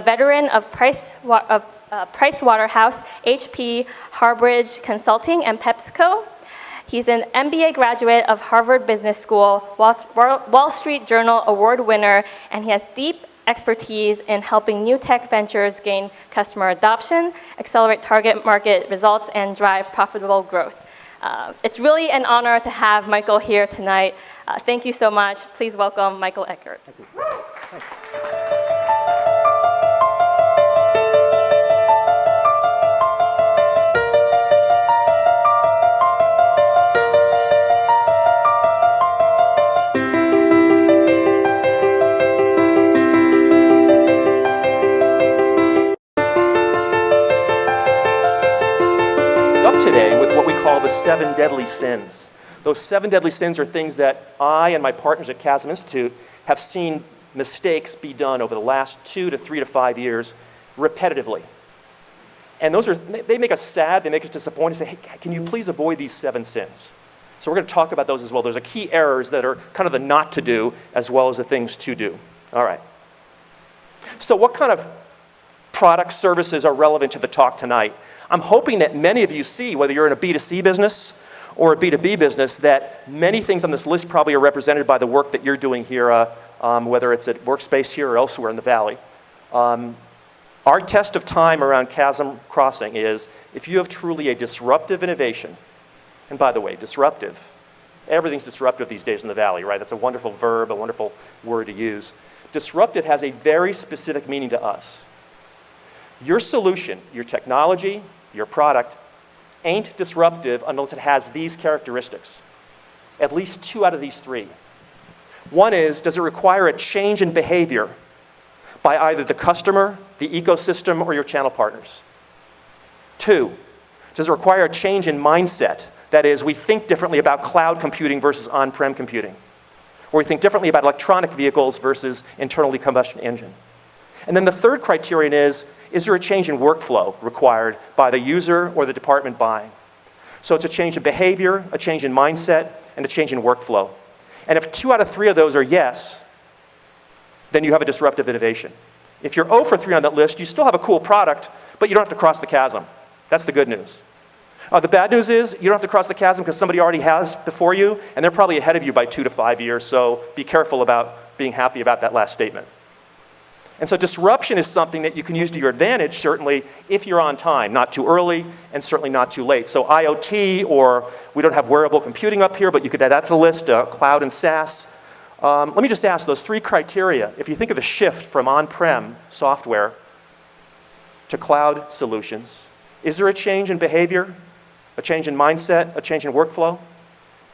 veteran of Pricewaterhouse, HP, Harbridge Consulting, and PepsiCo. He's an MBA graduate of Harvard Business School, Wall Street Journal award winner, and he has deep expertise in helping new tech ventures gain customer adoption, accelerate target market results, and drive profitable growth. It's really an honor to have Michael here tonight. Thank you so much. Please welcome Michael Eckhardt. Thank you. Thanks. Today with what we call the 7 deadly sins. Those 7 deadly sins are things that I and my partners at Chasm Institute have seen mistakes be done over the last 2 to 3 to 5 years repetitively. And they make us sad, they make us disappointed, say, hey, can you please avoid these 7 sins? So we're going to talk about those as well. There's a key errors that are kind of the not to do as well as the things to do. All right. So what kind of products, services are relevant to the talk tonight? I'm hoping that many of you see, whether you're in a B2C business or a B2B business, that many things on this list probably are represented by the work that you're doing here, whether it's at Workspace here or elsewhere in the Valley. Our test of time around Chasm Crossing is if you have truly a disruptive innovation, and by the way, disruptive, everything's disruptive these days in the Valley, right? That's a wonderful verb, a wonderful word to use. Disruptive has a very specific meaning to us. Your solution, your technology, your product ain't disruptive unless it has these characteristics. At least 2 out of these 3. One is, does it require a change in behavior by either the customer, the ecosystem, or your channel partners? 2, does it require a change in mindset? That is, we think differently about cloud computing versus on-prem computing. Or we think differently about electronic vehicles versus internal combustion engine. And then the third criterion is there a change in workflow required by the user or the department buying? So it's a change in behavior, a change in mindset, and a change in workflow. And if 2 out of 3 of those are yes, then you have a disruptive innovation. If you're 0 for 3 on that list, you still have a cool product, but you don't have to cross the chasm. That's the good news. The bad news is you don't have to cross the chasm because somebody already has before you, and they're probably ahead of you by 2 to 5 years, so be careful about being happy about that last statement. And so disruption is something that you can use to your advantage, certainly, if you're on time, not too early, and certainly not too late. So IoT, or we don't have wearable computing up here, but you could add that to the list, cloud and SaaS. Let me just ask those 3 criteria. If you think of the shift from on-prem software to cloud solutions, is there a change in behavior, a change in mindset, a change in workflow?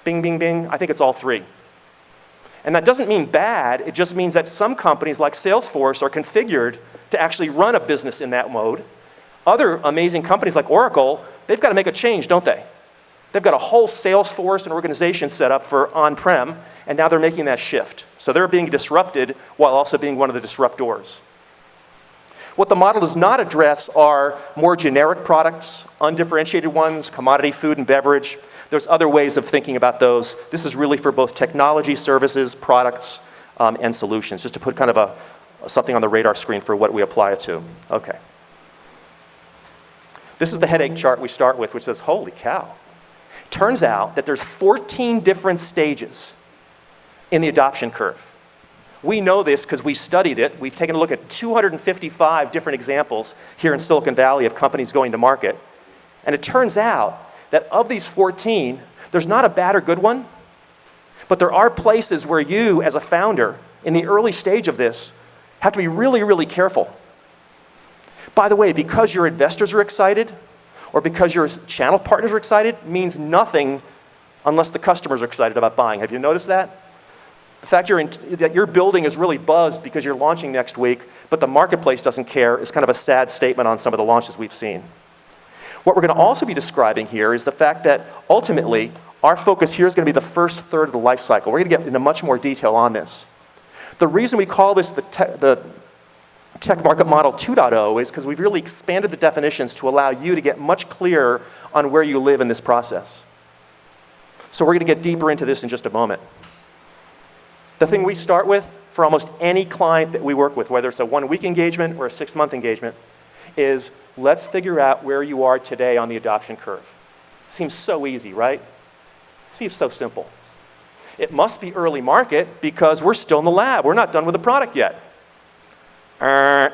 Bing, bing, bing. I think it's all 3. And that doesn't mean bad, it just means that some companies like Salesforce are configured to actually run a business in that mode. Other amazing companies like Oracle, they've got to make a change, don't they? They've got a whole Salesforce and organization set up for on-prem, and now they're making that shift. So they're being disrupted while also being one of the disruptors. What the model does not address are more generic products, undifferentiated ones, commodity food and beverage. There's other ways of thinking about those. This is really for both technology, services, products, and solutions, just to put kind of something on the radar screen for what we apply it to. Okay. This is the headache chart we start with, which says, holy cow. Turns out that there's 14 different stages in the adoption curve. We know this because we studied it. We've taken a look at 255 different examples here in Silicon Valley of companies going to market. And it turns out that of these 14, there's not a bad or good one, but there are places where you, as a founder, in the early stage of this, have to be really, really careful. By the way, because your investors are excited, or because your channel partners are excited, means nothing unless the customers are excited about buying. Have you noticed that? The fact that your building is really buzzed because you're launching next week, but the marketplace doesn't care, is kind of a sad statement on some of the launches we've seen. What we're going to also be describing here is the fact that ultimately, our focus here is going to be the first third of the life cycle. We're going to get into much more detail on this. The reason we call this the Tech Market Model 2.0 is because we've really expanded the definitions to allow you to get much clearer on where you live in this process. So we're going to get deeper into this in just a moment. The thing we start with, for almost any client that we work with, whether it's a 1-week engagement or a 6-month engagement, is let's figure out where you are today on the adoption curve. Seems so easy, right? Seems so simple. It must be early market because we're still in the lab. We're not done with the product yet. That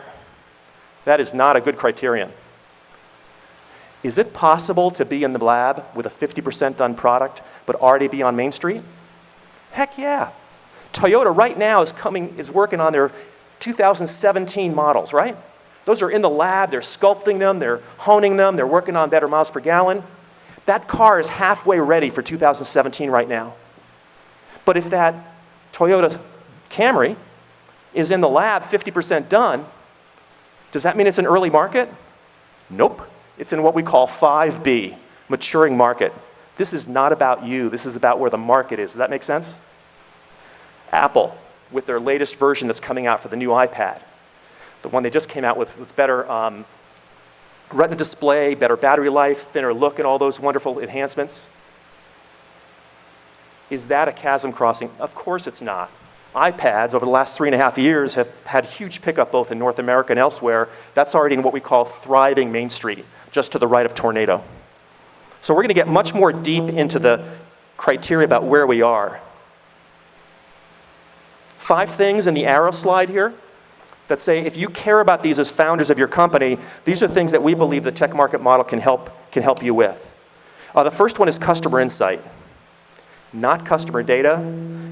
is not a good criterion. Is it possible to be in the lab with a 50% done product but already be on Main Street? Heck yeah. Toyota right now is working on their 2017 models, right? Those are in the lab, they're sculpting them, they're honing them, they're working on better miles per gallon. That car is halfway ready for 2017 right now. But if that Toyota Camry is in the lab 50% done, does that mean it's an early market? Nope. It's in what we call 5B, maturing market. This is not about you. This is about where the market is. Does that make sense? Apple, with their latest version that's coming out for the new iPad, the one they just came out with better retina display, better battery life, thinner look, and all those wonderful enhancements. Is that a chasm crossing? Of course it's not. iPads over the last 3.5 years have had huge pickup both in North America and elsewhere. That's already in what we call thriving Main Street, just to the right of Tornado. So we're going to get much more deep into the criteria about where we are. 5 things in the arrow slide here that say if you care about these as founders of your company, these are things that we believe the tech market model can help you with. The first one is customer insight. Not customer data,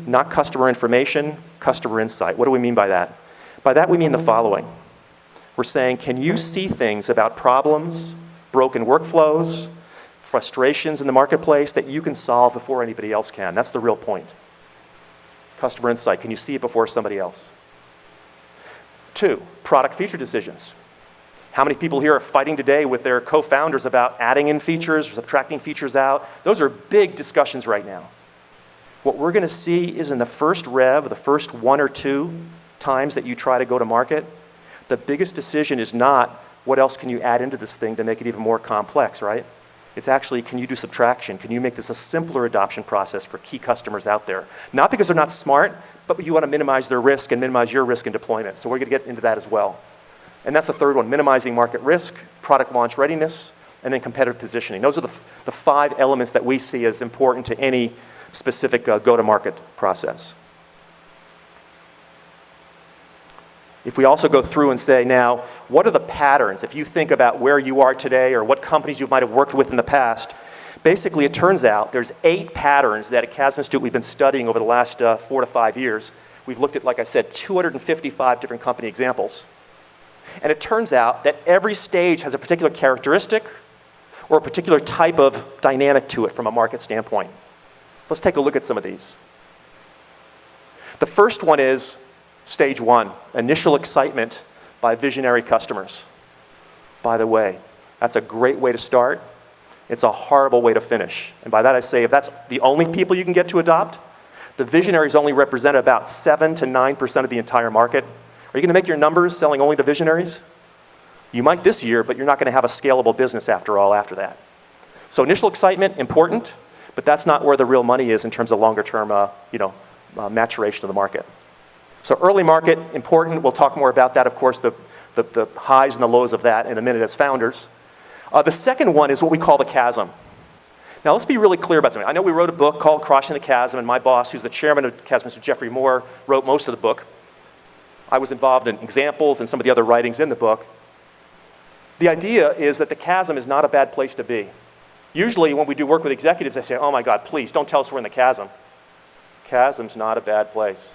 not customer information, customer insight. What do we mean by that? By that we mean the following. We're saying, can you see things about problems, broken workflows, frustrations in the marketplace that you can solve before anybody else can? That's the real point. Customer insight. Can you see it before somebody else? 2, product feature decisions. How many people here are fighting today with their co-founders about adding in features or subtracting features out? Those are big discussions right now. What we're going to see is in the first rev, the first 1 or 2 times that you try to go to market, the biggest decision is not what else can you add into this thing to make it even more complex, right? It's actually, can you do subtraction? Can you make this a simpler adoption process for key customers out there? Not because they're not smart, but you want to minimize their risk and minimize your risk in deployment. So we're going to get into that as well. And that's the third one, minimizing market risk, product launch readiness, and then competitive positioning. Those are the 5 elements that we see as important to any specific go-to-market process. If we also go through and say, now, what are the patterns? If you think about where you are today or what companies you might have worked with in the past, basically it turns out there's 8 patterns that at Chasm Institute we've been studying over the last 4 to 5 years. We've looked at, like I said, 255 different company examples. And it turns out that every stage has a particular characteristic or a particular type of dynamic to it from a market standpoint. Let's take a look at some of these. The first one is stage 1, initial excitement by visionary customers. By the way, that's a great way to start. It's a horrible way to finish. And by that I say, if that's the only people you can get to adopt, the visionaries only represent about 7 to 9% of the entire market. Are you going to make your numbers selling only to visionaries? You might this year, but you're not going to have a scalable business after all after that. So initial excitement, important, but that's not where the real money is in terms of longer-term maturation of the market. So early market, important. We'll talk more about that, of course, the highs and the lows of that in a minute as founders. The second one is what we call the chasm. Now, let's be really clear about something. I know we wrote a book called Crossing the Chasm, and my boss, who's the chairman of Chasm Institute, Jeffrey Moore, wrote most of the book. I was involved in examples and some of the other writings in the book. The idea is that the chasm is not a bad place to be. Usually when we do work with executives, they say, oh my God, please don't tell us we're in the chasm. Chasm's not a bad place.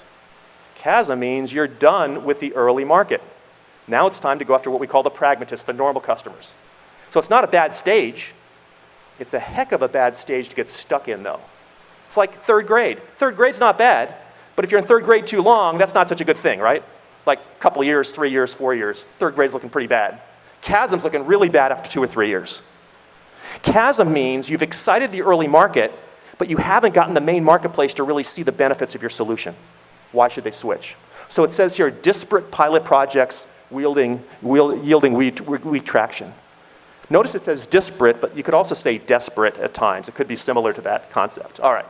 Chasm means you're done with the early market. Now it's time to go after what we call the pragmatists, the normal customers. So it's not a bad stage. It's a heck of a bad stage to get stuck in, though. It's like 3rd grade. 3rd grade's not bad, but if you're in 3rd grade too long, that's not such a good thing, right? Like a couple years, 3 years, 4 years. 3rd grade's looking pretty bad. Chasm's looking really bad after 2 or 3 years. Chasm means you've excited the early market, but you haven't gotten the main marketplace to really see the benefits of your solution. Why should they switch? So it says here, disparate pilot projects yielding weak traction. Notice it says disparate, but you could also say desperate at times. It could be similar to that concept. All right.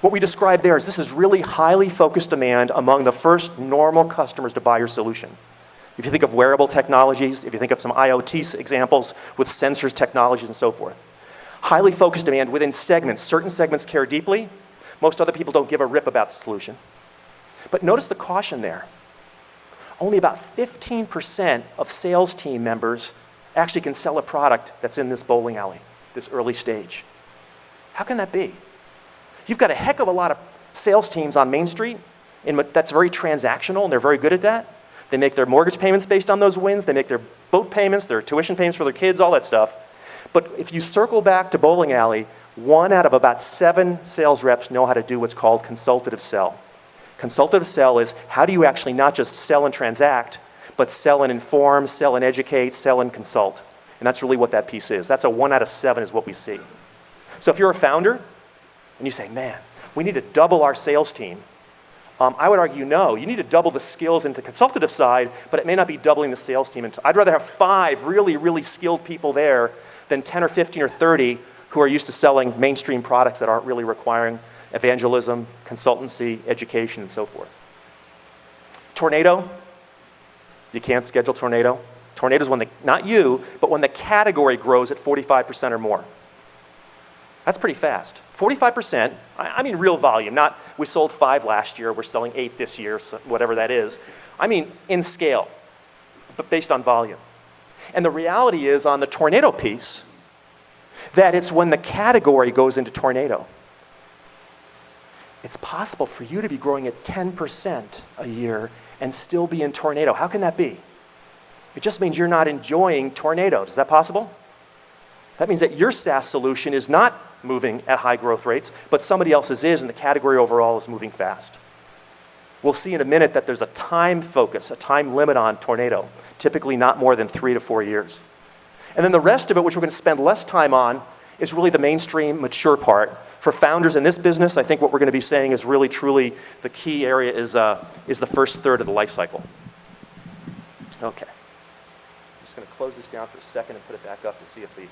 What we described there is this is really highly focused demand among the first normal customers to buy your solution. If you think of wearable technologies, if you think of some IoT examples with sensors, technologies, and so forth. Highly focused demand within segments. Certain segments care deeply. Most other people don't give a rip about the solution. But notice the caution there. Only about 15% of sales team members actually can sell a product that's in this bowling alley, this early stage. How can that be? You've got a heck of a lot of sales teams on Main Street that's very transactional, and they're very good at that. They make their mortgage payments based on those wins. They make their boat payments, their tuition payments for their kids, all that stuff. But if you circle back to bowling alley, 1 out of about 7 sales reps know how to do what's called consultative sell. Consultative sell is how do you actually not just sell and transact, but sell and inform, sell and educate, sell and consult. And that's really what that piece is. That's a 1 out of 7 is what we see. So if you're a founder and you say, man, we need to double our sales team, I would argue no. You need to double the skills into the consultative side, but it may not be doubling the sales team. I'd rather have 5 really, really skilled people there than 10 or 15 or 30 who are used to selling mainstream products that aren't really requiring evangelism, consultancy, education, and so forth. Tornado, you can't schedule tornado. Tornado is when not you, but when the category grows at 45% or more. That's pretty fast. 45%, I mean real volume, not we sold 5 last year, we're selling 8 this year, so whatever that is. I mean in scale, but based on volume. And the reality is on the tornado piece, that it's when the category goes into tornado. It's possible for you to be growing at 10% a year and still be in tornado. How can that be? It just means you're not enjoying tornado. Is that possible? That means that your SaaS solution is not moving at high growth rates, but somebody else's is, and the category overall is moving fast. We'll see in a minute that there's a time focus, a time limit on tornado, typically not more than 3 to 4 years. And then the rest of it, which we're going to spend less time on, is really the mainstream, mature part. For founders in this business, I think what we're going to be saying is really, truly, the key area is the first third of the life cycle. Okay. I'm just going to close this down for a second and put it back up to see if the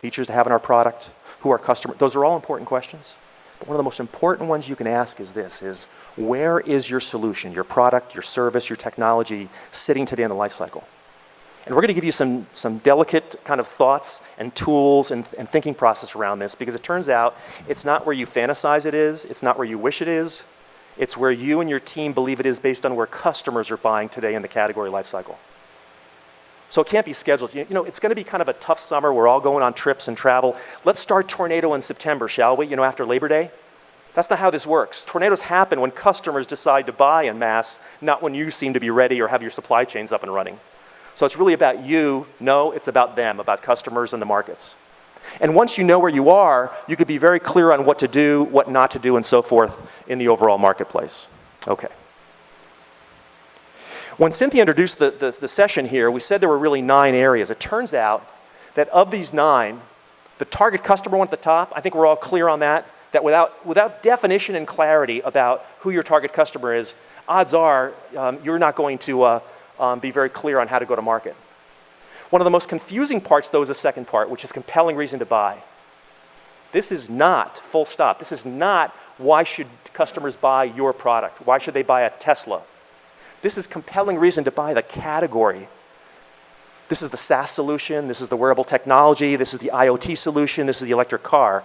features to have in our product, who our customer, those are all important questions. But one of the most important ones you can ask is this, is where is your solution, your product, your service, your technology sitting today in the life cycle? And we're going to give you some delicate kind of thoughts and tools and thinking process around this, because it turns out it's not where you fantasize it is, it's not where you wish it is, it's where you and your team believe it is based on where customers are buying today in the category life cycle. So it can't be scheduled. You know, it's going to be kind of a tough summer. We're all going on trips and travel. Let's start tornado in September, shall we? You know, after Labor Day? That's not how this works. Tornadoes happen when customers decide to buy en masse, not when you seem to be ready or have your supply chains up and running. So it's really about you. No, it's about them, about customers and the markets. And once you know where you are, you could be very clear on what to do, what not to do, and so forth in the overall marketplace. Okay. When Cynthia introduced the session here, we said there were really 9 areas. It turns out that of these 9, the target customer one at the top, I think we're all clear on that without definition and clarity about who your target customer is, odds are you're not going to be very clear on how to go to market. One of the most confusing parts, though, is the second part, which is compelling reason to buy. This is not, full stop, this is not why should customers buy your product? Why should they buy a Tesla? This is compelling reason to buy the category. This is the SaaS solution, this is the wearable technology, this is the IoT solution, this is the electric car.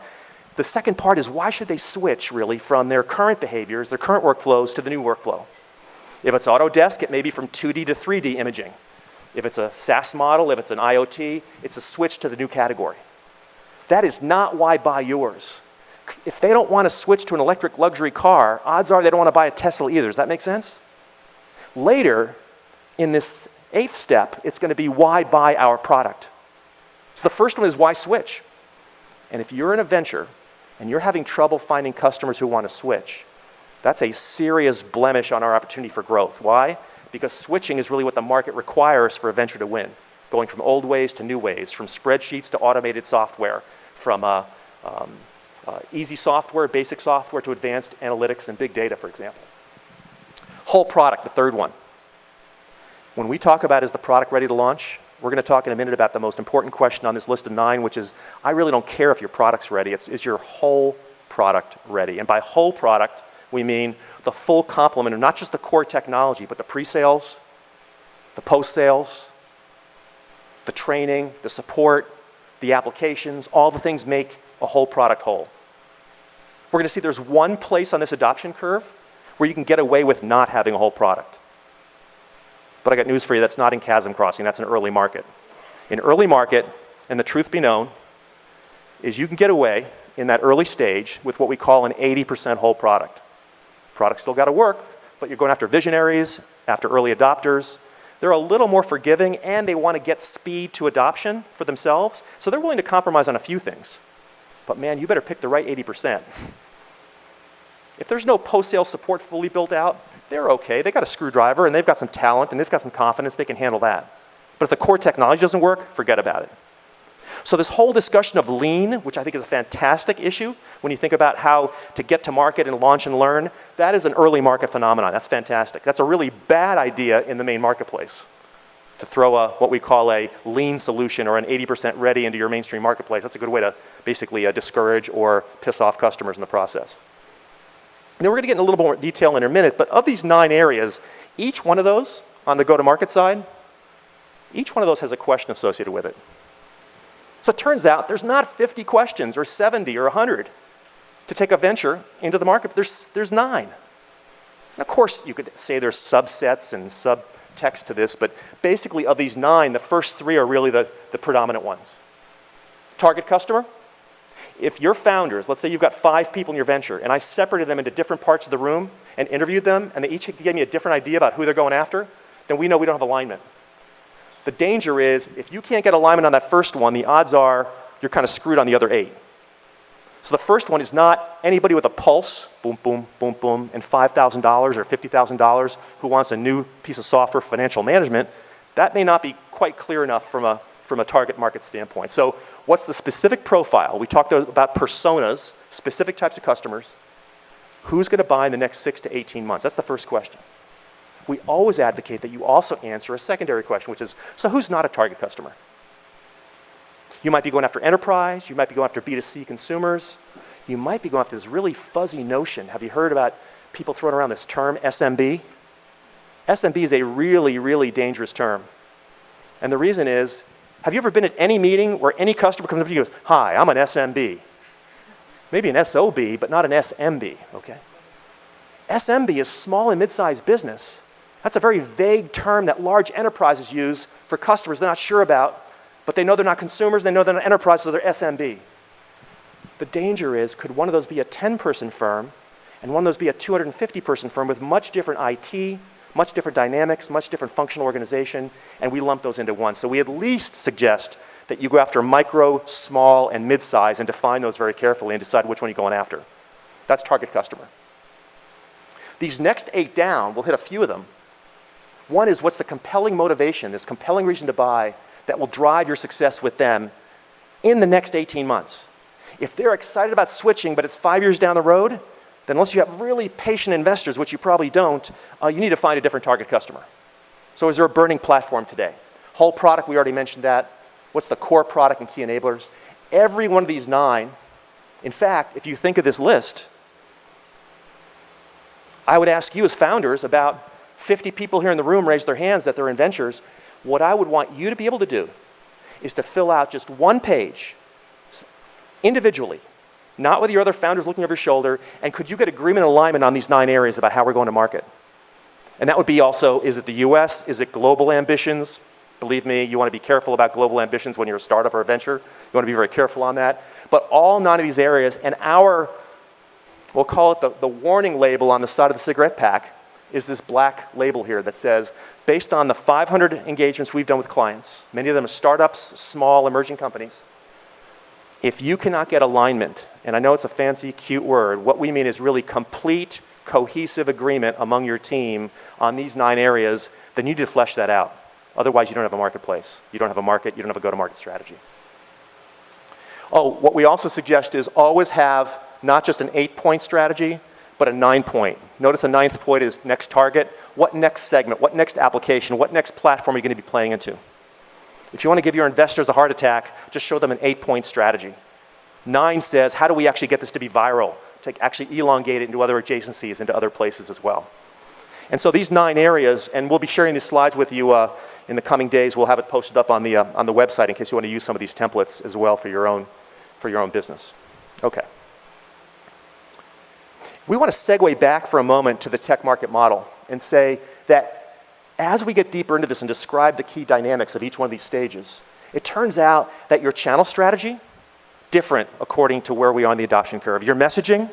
The second part is why should they switch, really, from their current behaviors, their current workflows, to the new workflow? If it's Autodesk, it may be from 2D to 3D imaging. If it's a SaaS model, if it's an IoT, it's a switch to the new category. That is not why buy yours. If they don't want to switch to an electric luxury car, odds are they don't want to buy a Tesla either. Does that make sense? Later, in this 8th step, it's going to be why buy our product. So the first one is why switch. And if you're in a venture and you're having trouble finding customers who want to switch, that's a serious blemish on our opportunity for growth. Why? Because switching is really what the market requires for a venture to win. Going from old ways to new ways, from spreadsheets to automated software, from easy software, basic software, to advanced analytics and big data, for example. Whole product, the third one. When we talk about is the product ready to launch, We're going to talk in a minute about the most important question on this list of 9, which is, I really don't care if your product's ready. Is your whole product ready? And by whole product, we mean the full complement of not just the core technology, but the pre-sales, the post-sales, the training, the support, the applications, all the things make a whole product whole. We're going to see there's one place on this adoption curve where you can get away with not having a whole product. But I got news for you, that's not in Chasm Crossing, that's an early market. In early market, and the truth be known, is you can get away in that early stage with what we call an 80% whole product. Product's still got to work, but you're going after visionaries, after early adopters. They're a little more forgiving, and they want to get speed to adoption for themselves, so they're willing to compromise on a few things. But man, you better pick the right 80%. If there's no post-sale support fully built out, they're okay. They got a screwdriver, and they've got some talent, and they've got some confidence, they can handle that. But if the core technology doesn't work, forget about it. So this whole discussion of lean, which I think is a fantastic issue when you think about how to get to market and launch and learn, that is an early market phenomenon. That's fantastic. That's a really bad idea in the main marketplace, to throw what we call a lean solution or an 80% ready into your mainstream marketplace. That's a good way to basically discourage or piss off customers in the process. Now we're going to get in a little more detail in a minute, but of these 9 areas, each one of those on the go-to-market side, each one of those has a question associated with it. So it turns out there's not 50 questions or 70 or 100 to take a venture into the market. There's 9. And of course, you could say there's subsets and subtext to this, but basically of these 9, the first 3 are really the predominant ones. Target customer. If your founders, let's say you've got 5 people in your venture, and I separated them into different parts of the room and interviewed them, and they each gave me a different idea about who they're going after, then we know we don't have alignment. The danger is, if you can't get alignment on that first one, the odds are you're kind of screwed on the other 8. So the first one is not anybody with a pulse, boom, boom, boom, boom, and $5,000 or $50,000 who wants a new piece of software for financial management. That may not be quite clear enough from a target market standpoint. So what's the specific profile? We talked about personas, specific types of customers. Who's going to buy in the next 6 to 18 months? That's the first question. We always advocate that you also answer a secondary question, which is, so who's not a target customer? You might be going after enterprise. You might be going after B2C consumers. You might be going after this really fuzzy notion. Have you heard about people throwing around this term, SMB? SMB is a really, really dangerous term. And the reason is, have you ever been at any meeting where any customer comes up to you and goes, hi, I'm an SMB? Maybe an SOB, but not an SMB, okay? SMB is small and mid-sized business. That's a very vague term that large enterprises use for customers they're not sure about, but they know they're not consumers, they know they're not enterprise, so they're SMB. The danger is, could one of those be a 10-person firm, and one of those be a 250-person firm with much different IT, much different dynamics, much different functional organization, and we lump those into one. So we at least suggest that you go after micro, small, and mid-size and define those very carefully and decide which one you're going after. That's target customer. These next 8 down, we'll hit a few of them. One is, what's the compelling motivation, this compelling reason to buy that will drive your success with them in the next 18 months? If they're excited about switching, but it's 5 years down the road, then unless you have really patient investors, which you probably don't, you need to find a different target customer. So is there a burning platform today? Whole product, we already mentioned that. What's the core product and key enablers? Every one of these 9, in fact, if you think of this list, I would ask you as founders, about 50 people here in the room raised their hands that they're in ventures. What I would want you to be able to do is to fill out just one page individually, not with your other founders looking over your shoulder, and could you get agreement and alignment on these 9 areas about how we're going to market? And that would be also, is it the US? Is it global ambitions? Believe me, you want to be careful about global ambitions when you're a startup or a venture. You want to be very careful on that. But all 9 of these areas, and we'll call it the warning label on the side of the cigarette pack, is this black label here that says, based on the 500 engagements we've done with clients, many of them are startups, small, emerging companies, if you cannot get alignment, and I know it's a fancy, cute word, what we mean is really complete, cohesive agreement among your team on these 9 areas, then you need to flesh that out. Otherwise, you don't have a marketplace. You don't have a market. You don't have a go-to-market strategy. Oh, what we also suggest is always have not just an 8-point strategy, but a 9-point. Notice a 9th point is next target. What next segment? What next application? What next platform are you going to be playing into? If you want to give your investors a heart attack, just show them an 8-point strategy. 9 says, how do we actually get this to be viral, to actually elongate it into other adjacencies, into other places as well. And so these 9 areas, and we'll be sharing these slides with you in the coming days. We'll have it posted up on the website in case you want to use some of these templates as well for your own business. Okay. We want to segue back for a moment to the tech market model and say that as we get deeper into this and describe the key dynamics of each one of these stages, it turns out that your channel strategy, different according to where we are on the adoption curve. Your messaging,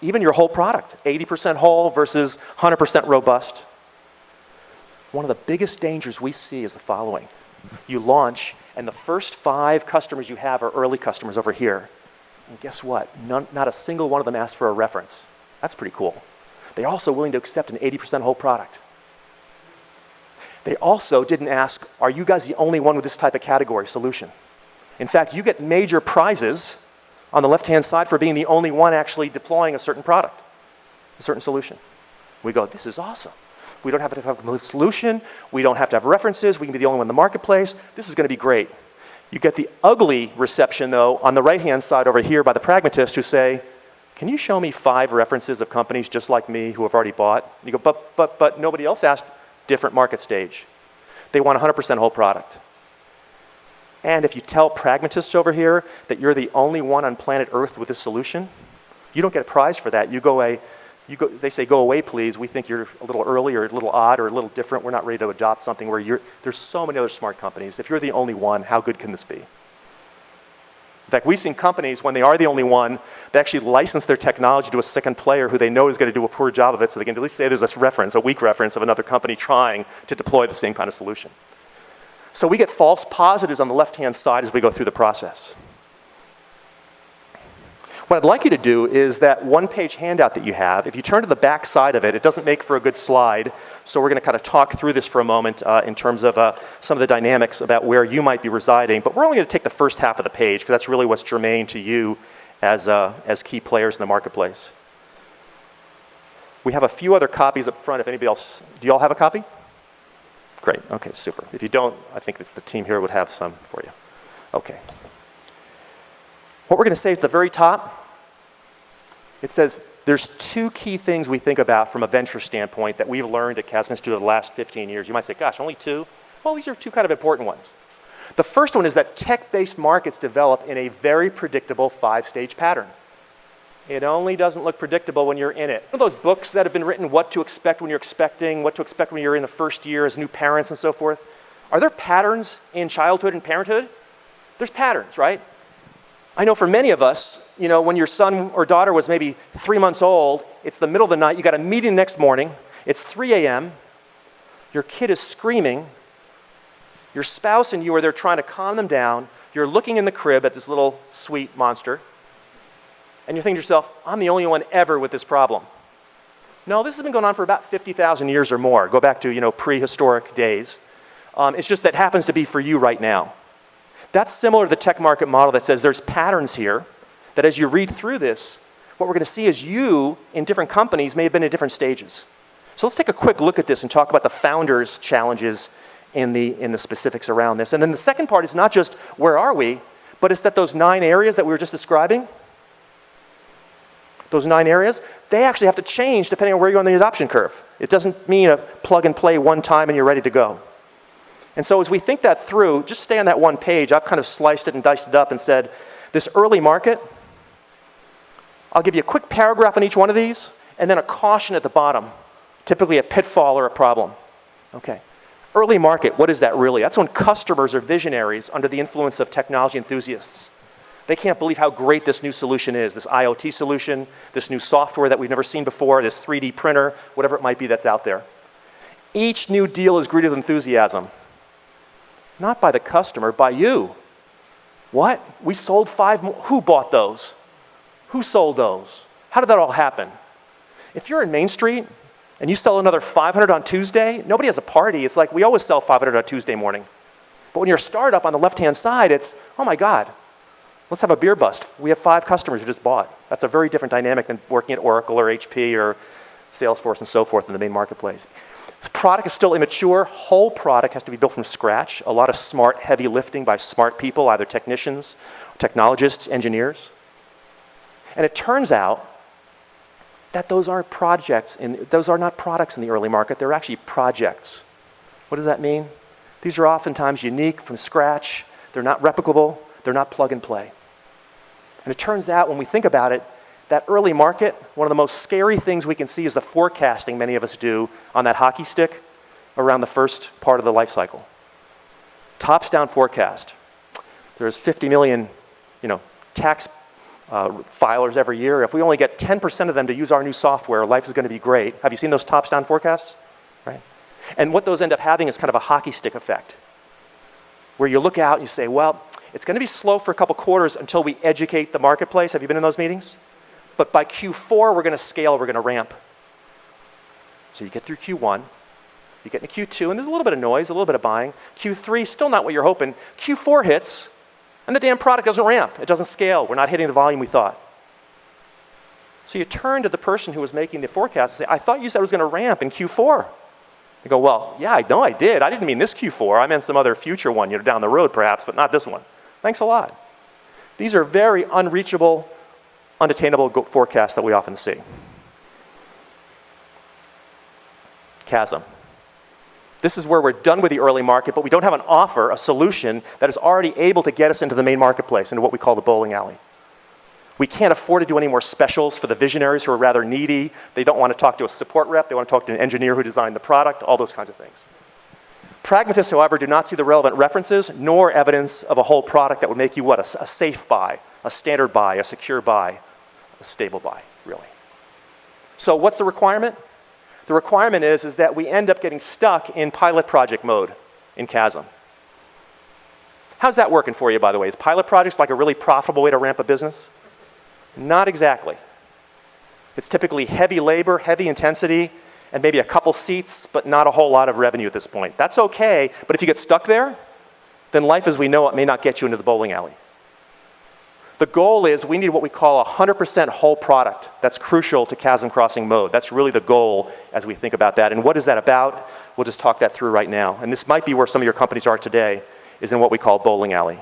even your whole product, 80% whole versus 100% robust. One of the biggest dangers we see is the following. You launch, and the first 5 customers you have are early customers over here. And guess what? Not a single one of them asked for a reference. That's pretty cool. They're also willing to accept an 80% whole product. They also didn't ask, are you guys the only one with this type of category solution? In fact, you get major prizes on the left-hand side for being the only one actually deploying a certain product, a certain solution. We go, this is awesome. We don't have to have a complete solution. We don't have to have references. We can be the only one in the marketplace. This is going to be great. You get the ugly reception, though, on the right-hand side over here by the pragmatists who say, can you show me 5 references of companies just like me who have already bought? And you go, but nobody else asked. Different market stage. They want 100% whole product. And if you tell pragmatists over here that you're the only one on planet Earth with this solution, you don't get a prize for that. They say, go away, please. We think you're a little early or a little odd or a little different. We're not ready to adopt something where there's so many other smart companies. If you're the only one, how good can this be? In fact, we've seen companies, when they are the only one, they actually license their technology to a second player who they know is going to do a poor job of it, so they can at least say there's this reference, a weak reference of another company trying to deploy the same kind of solution. So we get false positives on the left-hand side as we go through the process. What I'd like you to do is that one-page handout that you have, if you turn to the back side of it, it doesn't make for a good slide, so we're going to kind of talk through this for a moment in terms of some of the dynamics about where you might be residing, but we're only going to take the first half of the page because that's really what's germane to you as key players in the marketplace. We have a few other copies up front if anybody else, do you all have a copy? Great, okay, super. If you don't, I think that the team here would have some for you. Okay. What we're going to say is at the very top, it says there's 2 key things we think about from a venture standpoint that we've learned at Chasm Institute over the last 15 years. You might say, gosh, only 2? Well, these are 2 kind of important ones. The first one is that tech-based markets develop in a very predictable 5-stage pattern. It only doesn't look predictable when you're in it. One of those books that have been written, what to expect when you're expecting, what to expect when you're in the first year as new parents and so forth. Are there patterns in childhood and parenthood? There's patterns, right? I know for many of us, when your son or daughter was maybe 3 months old, it's the middle of the night, you got a meeting the next morning, it's 3 a.m., your kid is screaming, your spouse and you are there trying to calm them down, you're looking in the crib at this little sweet monster, and you're thinking to yourself, I'm the only one ever with this problem. No, this has been going on for about 50,000 years or more. Go back to prehistoric days. It's just that happens to be for you right now. That's similar to the tech market model that says there's patterns here, that as you read through this, what we're going to see is you, in different companies, may have been at different stages. So let's take a quick look at this and talk about the founders' challenges in the specifics around this. And then the second part is not just where are we, but it's that those 9 areas that we were just describing, those 9 areas, they actually have to change depending on where you're on the adoption curve. It doesn't mean a plug and play one time and you're ready to go. And so as we think that through, just stay on that one page. I've kind of sliced it and diced it up and said, this early market, I'll give you a quick paragraph on each one of these, and then a caution at the bottom, typically a pitfall or a problem. Okay. Early market, what is that really? That's when customers are visionaries under the influence of technology enthusiasts. They can't believe how great this new solution is, this IoT solution, this new software that we've never seen before, this 3D printer, whatever it might be that's out there. Each new deal is greeted with enthusiasm. Not by the customer, by you. What? We sold 5 more. Who bought those? Who sold those? How did that all happen? If you're in Main Street and you sell another 500 on Tuesday, nobody has a party. It's like we always sell 500 on Tuesday morning. But when you're a startup on the left-hand side, it's, oh my God, let's have a beer bust. We have 5 customers who just bought. That's a very different dynamic than working at Oracle or HP or Salesforce and so forth in the main marketplace. The product is still immature. Whole product has to be built from scratch. A lot of smart, heavy lifting by smart people, either technicians, technologists, engineers. And it turns out that those aren't those are not products in the early market. They're actually projects. What does that mean? These are oftentimes unique, from scratch. They're not replicable. They're not plug and play. And it turns out, when we think about it, that early market, one of the most scary things we can see is the forecasting many of us do on that hockey stick around the first part of the life cycle. Tops down forecast. There's 50 million, tax filers every year. If we only get 10% of them to use our new software, life is going to be great. Have you seen those tops down forecasts? Right? And what those end up having is kind of a hockey stick effect, where you look out and you say, well, it's going to be slow for a couple quarters until we educate the marketplace. Have you been in those meetings? But by Q4, we're going to scale, we're going to ramp. So you get through Q1, you get into Q2, and there's a little bit of noise, a little bit of buying. Q3, still not what you're hoping. Q4 hits, and the damn product doesn't ramp. It doesn't scale. We're not hitting the volume we thought. So you turn to the person who was making the forecast and say, I thought you said it was going to ramp in Q4. They go, well, yeah, I know I did. I didn't mean this Q4. I meant some other future one, down the road perhaps, but not this one. Thanks a lot. These are very unreachable, unattainable forecasts that we often see. Chasm. This is where we're done with the early market, but we don't have an offer, a solution that is already able to get us into the main marketplace, into what we call the bowling alley. We can't afford to do any more specials for the visionaries who are rather needy. They don't want to talk to a support rep. They want to talk to an engineer who designed the product, all those kinds of things. Pragmatists, however, do not see the relevant references nor evidence of a whole product that would make you what? A safe buy, a standard buy, a secure buy, a stable buy, really. So what's the requirement? The requirement is that we end up getting stuck in pilot project mode in Chasm. How's that working for you, by the way? Is pilot projects like a really profitable way to ramp a business? Not exactly. It's typically heavy labor, heavy intensity, and maybe a couple seats, but not a whole lot of revenue at this point. That's okay, but if you get stuck there, then life as we know it may not get you into the bowling alley. The goal is we need what we call 100% whole product. That's crucial to chasm crossing mode. That's really the goal as we think about that. And what is that about? We'll just talk that through right now. And this might be where some of your companies are today, is in what we call bowling alley.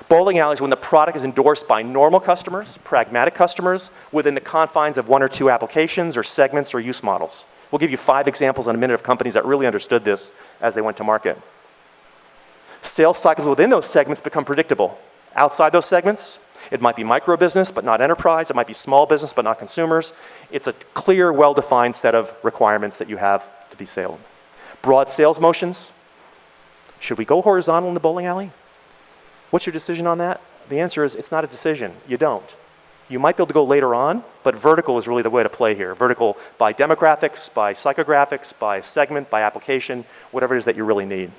Bowling alley is when the product is endorsed by normal customers, pragmatic customers, within the confines of one or two applications or segments or use models. We'll give you 5 examples in a minute of companies that really understood this as they went to market. Sales cycles within those segments become predictable. Outside those segments, it might be micro business, but not enterprise. It might be small business, but not consumers. It's a clear, well-defined set of requirements that you have to be sold. Broad sales motions. Should we go horizontal in the bowling alley? What's your decision on that? The answer is it's not a decision. You don't. You might be able to go later on, but vertical is really the way to play here. Vertical by demographics, by psychographics, by segment, by application, whatever it is that you really need.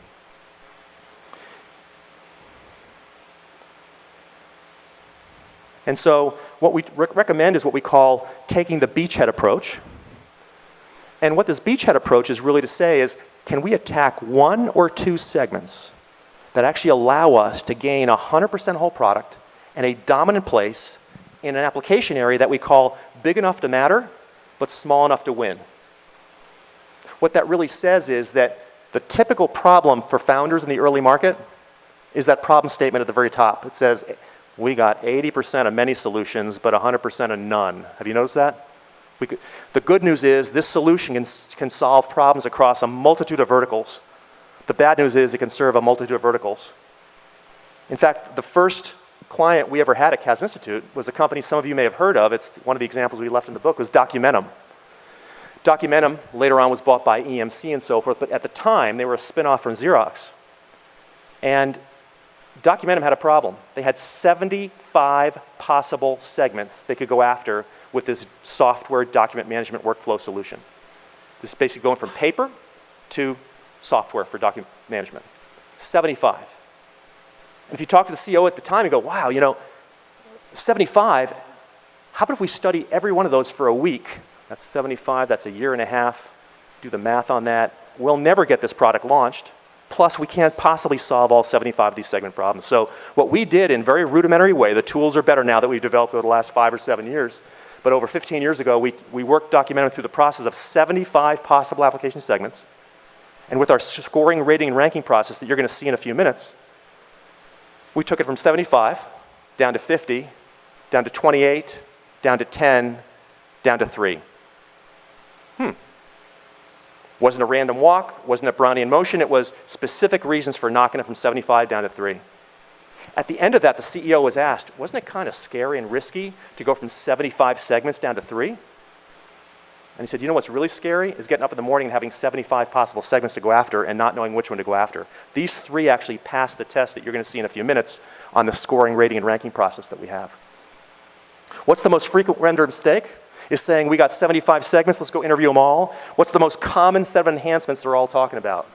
And so what we recommend is what we call taking the beachhead approach. And what this beachhead approach is really to say is, can we attack 1 or 2 segments that actually allow us to gain 100% whole product and a dominant place in an application area that we call big enough to matter, but small enough to win. What that really says is that the typical problem for founders in the early market is that problem statement at the very top. It says, we got 80% of many solutions, but 100% of none. Have you noticed that? The good news is this solution can solve problems across a multitude of verticals. The bad news is it can serve a multitude of verticals. In fact, the first client we ever had at Chasm Institute was a company some of you may have heard of. It's one of the examples we left in the book was Documentum. Documentum later on was bought by EMC and so forth, but at the time they were a spin-off from Xerox. And Documentum had a problem. They had 75 possible segments they could go after with this software document management workflow solution. This is basically going from paper to software for document management. 75. And if you talk to the CEO at the time, you go, wow, 75, how about if we study every one of those for a week? That's 75, that's a year and a half. Do the math on that. We'll never get this product launched. Plus, we can't possibly solve all 75 of these segment problems. So what we did in a very rudimentary way, the tools are better now that we've developed over the last 5 or 7 years, But over 15 years ago, we worked documenting through the process of 75 possible application segments. And with our scoring, rating, and ranking process that you're going to see in a few minutes, we took it from 75 down to 50, down to 28, down to 10, down to 3. Wasn't a random walk, wasn't a Brownian motion, it was specific reasons for knocking it from 75 down to 3. At the end of that, the CEO was asked, wasn't it kind of scary and risky to go from 75 segments down to 3? And he said, you know what's really scary is getting up in the morning and having 75 possible segments to go after and not knowing which one to go after. These 3 actually passed the test that you're going to see in a few minutes on the scoring, rating, and ranking process that we have. What's the most frequent rendered mistake? Is saying we got 75 segments, let's go interview them all. What's the most common set of enhancements they're all talking about?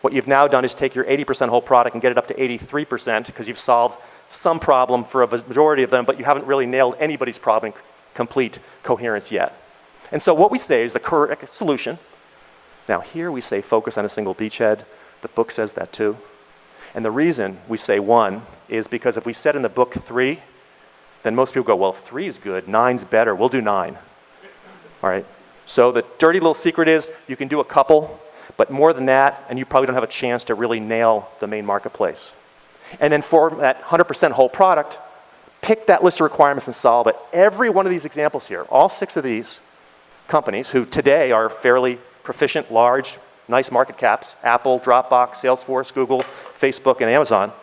What you've now done is take your 80% whole product and get it up to 83% because you've solved some problem for a majority of them, but you haven't really nailed anybody's problem in complete coherence yet. And so what we say is the correct solution. Now here we say focus on a single beachhead. The book says that too. And the reason we say 1 is because if we said in the book 3, then most people go, well, 3 is good, 9's better, we'll do 9. All right? So the dirty little secret is you can do a couple, but more than that, and you probably don't have a chance to really nail the main marketplace. And then for that 100% whole product, pick that list of requirements and solve it. Every one of these examples here, all 6 of these companies who today are fairly proficient, large, nice market caps, Apple, Dropbox, Salesforce, Google, Facebook, and Amazon,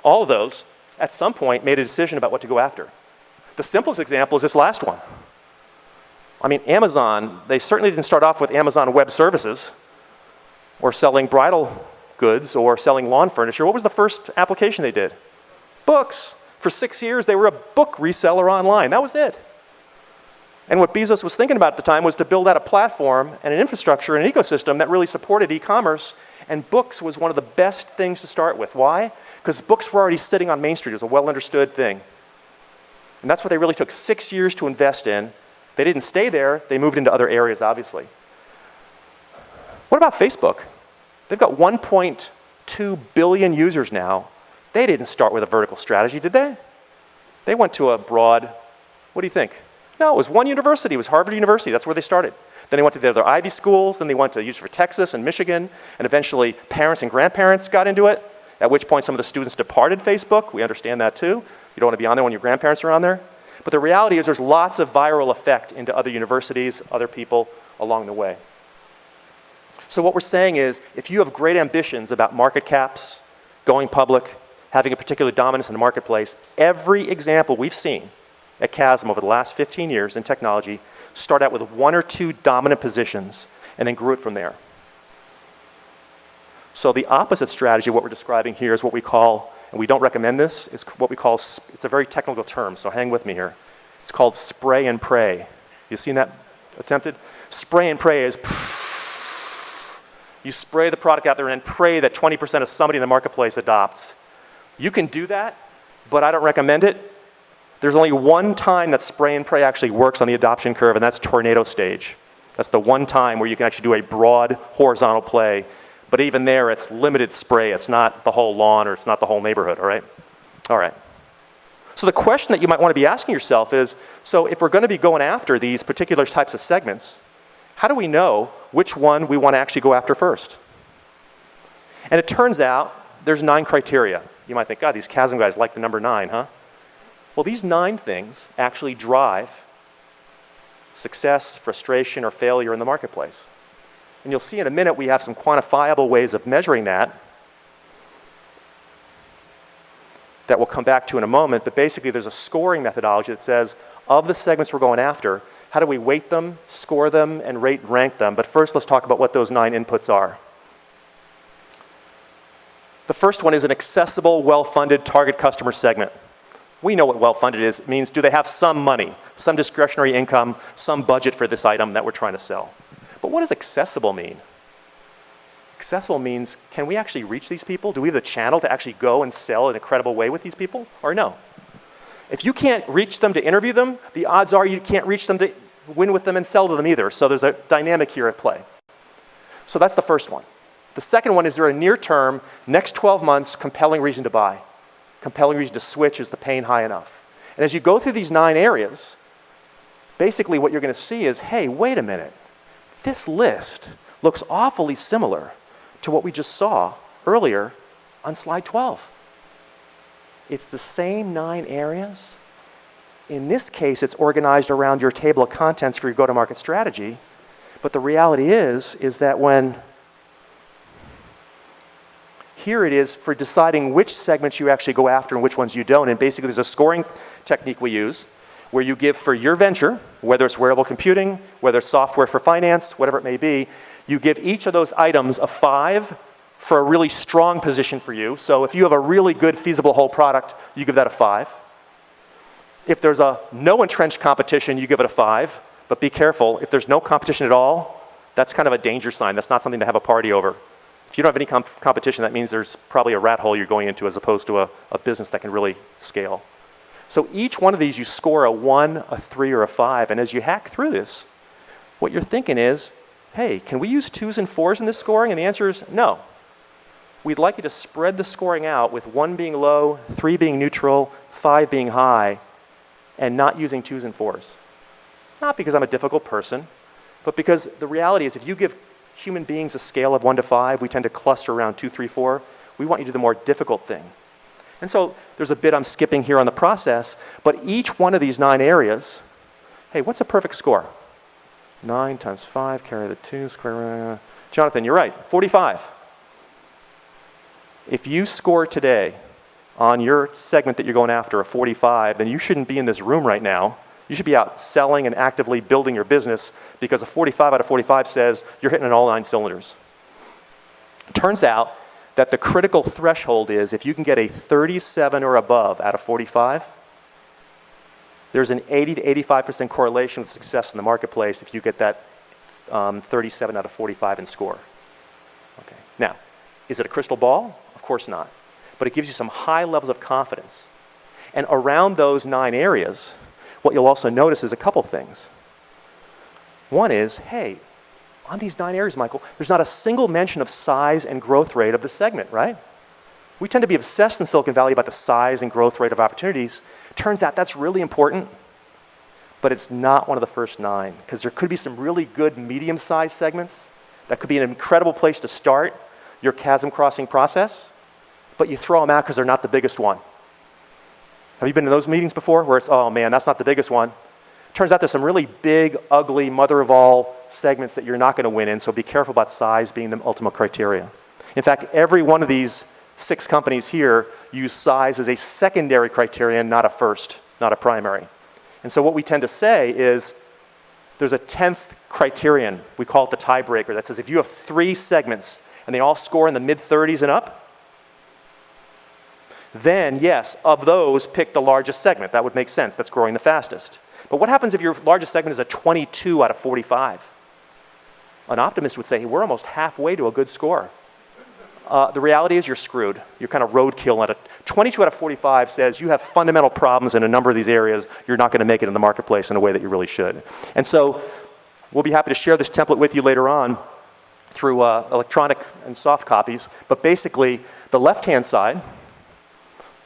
all of those at some point made a decision about what to go after. The simplest example is this last one. I mean, Amazon, they certainly didn't start off with Amazon Web Services or selling bridal goods or selling lawn furniture. What was the first application they did? Books. For 6 years, they were a book reseller online. That was it. And what Bezos was thinking about at the time was to build out a platform and an infrastructure and an ecosystem that really supported e-commerce, and books was one of the best things to start with. Why? Because books were already sitting on Main Street. It was a well-understood thing. And that's what they really took 6 years to invest in. They didn't stay there. They moved into other areas, obviously. What about Facebook? They've got 1.2 billion users now. They didn't start with a vertical strategy, did they? They went to a broad, what do you think? No, it was one university. It was Harvard University. That's where they started. Then they went to the other Ivy schools. Then they went to University of Texas and Michigan. And eventually, parents and grandparents got into it, at which point some of the students departed Facebook. We understand that too. You don't want to be on there when your grandparents are on there. But the reality is there's lots of viral effect into other universities, other people along the way. So what we're saying is, if you have great ambitions about market caps, going public, having a particular dominance in the marketplace, every example we've seen at Chasm over the last 15 years in technology start out with 1 or 2 dominant positions and then grew it from there. So the opposite strategy, what we're describing here, is what we call, and we don't recommend this, it's what we call, it's a very technical term, so hang with me here. It's called spray and pray. You seen that attempted? Spray and pray is, you spray the product out there and pray that 20% of somebody in the marketplace adopts. You can do that, but I don't recommend it. There's only one time that spray and pray actually works on the adoption curve, and that's tornado stage. That's the one time where you can actually do a broad horizontal play. But even there, it's limited spray. It's not the whole lawn or it's not the whole neighborhood, all right? All right. So the question that you might want to be asking yourself is, so if we're going to be going after these particular types of segments, how do we know which one we want to actually go after first? And it turns out there's 9 criteria. You might think, God, these Chasm guys like the number 9, huh? Well, these 9 things actually drive success, frustration, or failure in the marketplace. And you'll see in a minute we have some quantifiable ways of measuring that we'll come back to in a moment. But basically, there's a scoring methodology that says, of the segments we're going after, how do we weight them, score them, and rate and rank them? But first, let's talk about what those 9 inputs are. The first one is an accessible, well-funded target customer segment. We know what well-funded is. It means, do they have some money, some discretionary income, some budget for this item that we're trying to sell? But what does accessible mean? Accessible means, can we actually reach these people? Do we have the channel to actually go and sell in a credible way with these people, or no? If you can't reach them to interview them, the odds are you can't reach them to win with them and sell to them either. So there's a dynamic here at play. So that's the first one. The second one is, there a near-term, next 12 months, compelling reason to buy? Compelling reason to switch, is the pain high enough? And as you go through these 9 areas, basically what you're going to see is, hey, wait a minute. This list looks awfully similar to what we just saw earlier on slide 12. It's the same 9 areas. In this case, it's organized around your table of contents for your go-to-market strategy. But the reality is that when here it is for deciding which segments you actually go after and which ones you don't. And basically, there's a scoring technique we use where you give for your venture, whether it's wearable computing, whether it's software for finance, whatever it may be, you give each of those items a 5 for a really strong position for you. So if you have a really good feasible whole product, you give that a 5. If there's a no entrenched competition, you give it a 5. But be careful, if there's no competition at all, that's kind of a danger sign. That's not something to have a party over. If you don't have any competition, that means there's probably a rat hole you're going into as opposed to a business that can really scale. So each one of these, you score a 1, a 3, or a 5. And as you hack through this, what you're thinking is, hey, can we use 2s and 4s in this scoring? And the answer is no. We'd like you to spread the scoring out with 1 being low, 3 being neutral, 5 being high, and not using 2s and 4s. Not because I'm a difficult person, but because the reality is if you give human beings a scale of 1 to 5, we tend to cluster around 2, 3, 4. We want you to do the more difficult thing. And so there's a bit I'm skipping here on the process, but each one of these 9 areas, hey, what's a perfect score? 9 times 5, carry the 2, square. Jonathan, you're right, 45. If you score today on your segment that you're going after a 45, then you shouldn't be in this room right now. You should be out selling and actively building your business because a 45 out of 45 says you're hitting on all 9 cylinders. It turns out that the critical threshold is if you can get a 37 or above out of 45, there's an 80 to 85% correlation with success in the marketplace if you get that 37 out of 45 in score. Okay. Now, is it a crystal ball? Of course not. But it gives you some high levels of confidence. And around those 9 areas, what you'll also notice is a couple things. One is, hey, on these 9 areas, Michael, there's not a single mention of size and growth rate of the segment, right? We tend to be obsessed in Silicon Valley about the size and growth rate of opportunities. Turns out that's really important, but it's not one of the first 9, because there could be some really good medium-sized segments that could be an incredible place to start your chasm crossing process, but you throw them out because they're not the biggest one. Have you been in those meetings before where it's, oh man, that's not the biggest one? Turns out there's some really big, ugly, mother of all segments that you're not going to win in, so be careful about size being the ultimate criteria. In fact, every one of these 6 companies here use size as a secondary criterion, not a first, not a primary. And so what we tend to say is there's a 10th criterion, we call it the tiebreaker, that says if you have 3 segments and they all score in the mid-30s and up, then yes, of those, pick the largest segment. That would make sense. That's growing the fastest. But what happens if your largest segment is a 22 out of 45? An optimist would say, hey, we're almost halfway to a good score. The reality is you're screwed. You're kind of roadkill at it. 22 out of 45 says you have fundamental problems in a number of these areas. You're not going to make it in the marketplace in a way that you really should. And so we'll be happy to share this template with you later on through electronic and soft copies. But basically, the left-hand side,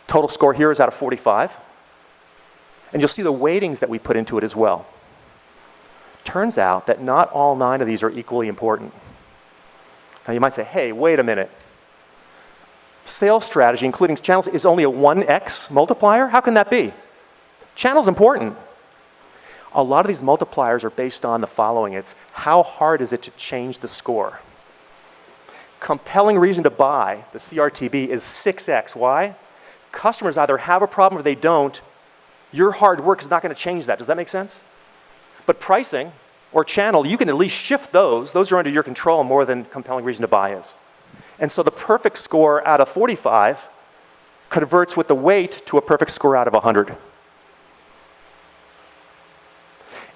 total score here is out of 45. And you'll see the weightings that we put into it as well. Turns out that not all 9 of these are equally important. Now you might say, hey, wait a minute. Sales strategy, including channels, is only a 1x multiplier? How can that be? Channel's important. A lot of these multipliers are based on the following. It's how hard is it to change the score? Compelling reason to buy, the CRTB, is 6x. Why? Customers either have a problem or they don't. Your hard work is not going to change that. Does that make sense? But pricing or channel, you can at least shift those. Those are under your control more than compelling reason to buy is. And so the perfect score out of 45 converts with the weight to a perfect score out of 100.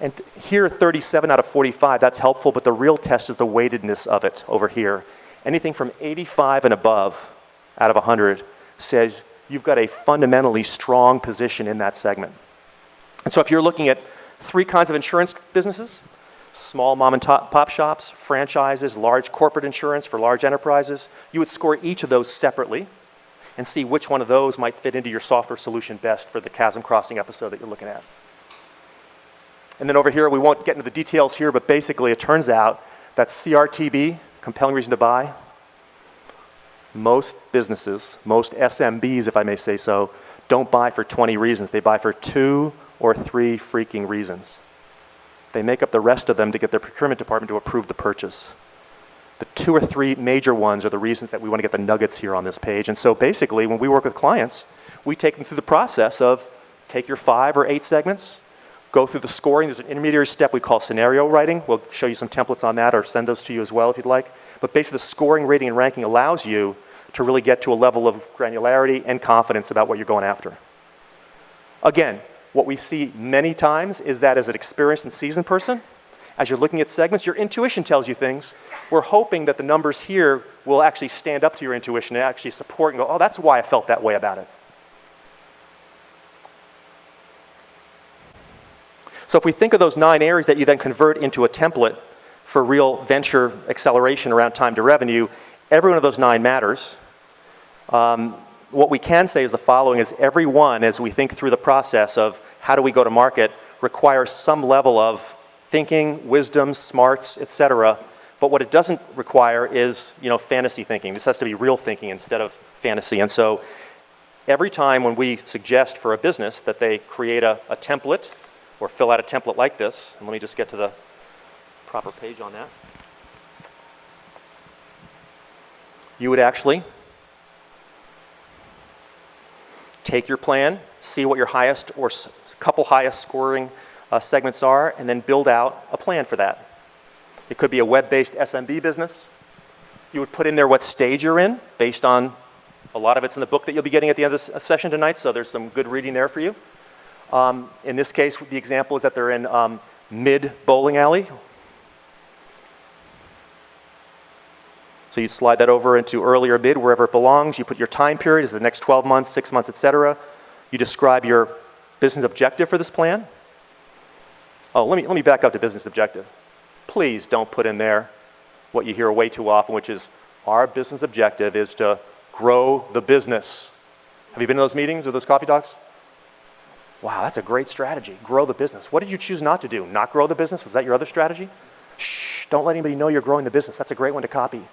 And here, 37 out of 45, that's helpful, but the real test is the weightedness of it over here. Anything from 85 and above out of 100 says you've got a fundamentally strong position in that segment. And so if you're looking at 3 kinds of insurance businesses, small mom and pop shops, franchises, large corporate insurance for large enterprises, you would score each of those separately. and see which one of those might fit into your software solution best for the chasm crossing episode that you're looking at. And then over here, we won't get into the details here, but basically it turns out that CRTB, compelling reason to buy, most businesses, most SMBs, if I may say so, don't buy for 20 reasons. They buy for 2 or 3 freaking reasons. They make up the rest of them to get their procurement department to approve the purchase. The 2 or 3 major ones are the reasons that we want to get the nuggets here on this page. And so basically, when we work with clients, we take them through the process of take your 5 or 8 segments, go through the scoring. There's an intermediary step we call scenario writing. We'll show you some templates on that or send those to you as well if you'd like. But basically, the scoring, rating, and ranking allows you to really get to a level of granularity and confidence about what you're going after. Again, what we see many times is that as an experienced and seasoned person, as you're looking at segments, your intuition tells you things. We're hoping that the numbers here will actually stand up to your intuition and actually support and go, oh, that's why I felt that way about it. So if we think of those 9 areas that you then convert into a template for real venture acceleration around time to revenue, every one of those 9 matters. What we can say is the following is every one, as we think through the process of how do we go to market, requires some level of thinking, wisdom, smarts, etc. But what it doesn't require is, fantasy thinking. This has to be real thinking instead of fantasy. And so every time when we suggest for a business that they create a template or fill out a template like this, and let me just get to the proper page on that. You would actually take your plan, see what your highest or couple highest scoring segments are, and then build out a plan for that. It could be a web-based SMB business. You would put in there what stage you're in, based on a lot of it's in the book that you'll be getting at the end of this session tonight, so there's some good reading there for you. In this case, the example is that they're in mid-bowling alley. So you slide that over into early or mid, wherever it belongs. You put your time period as the next 12 months, 6 months, etc. You describe your business objective for this plan. Oh, let me back up to business objective. Please don't put in there what you hear way too often, which is our business objective is to grow the business. Have you been to those meetings or those coffee talks? Wow, that's a great strategy. Grow the business. What did you choose not to do? Not grow the business? Was that your other strategy? Shh, don't let anybody know you're growing the business. That's a great one to copy.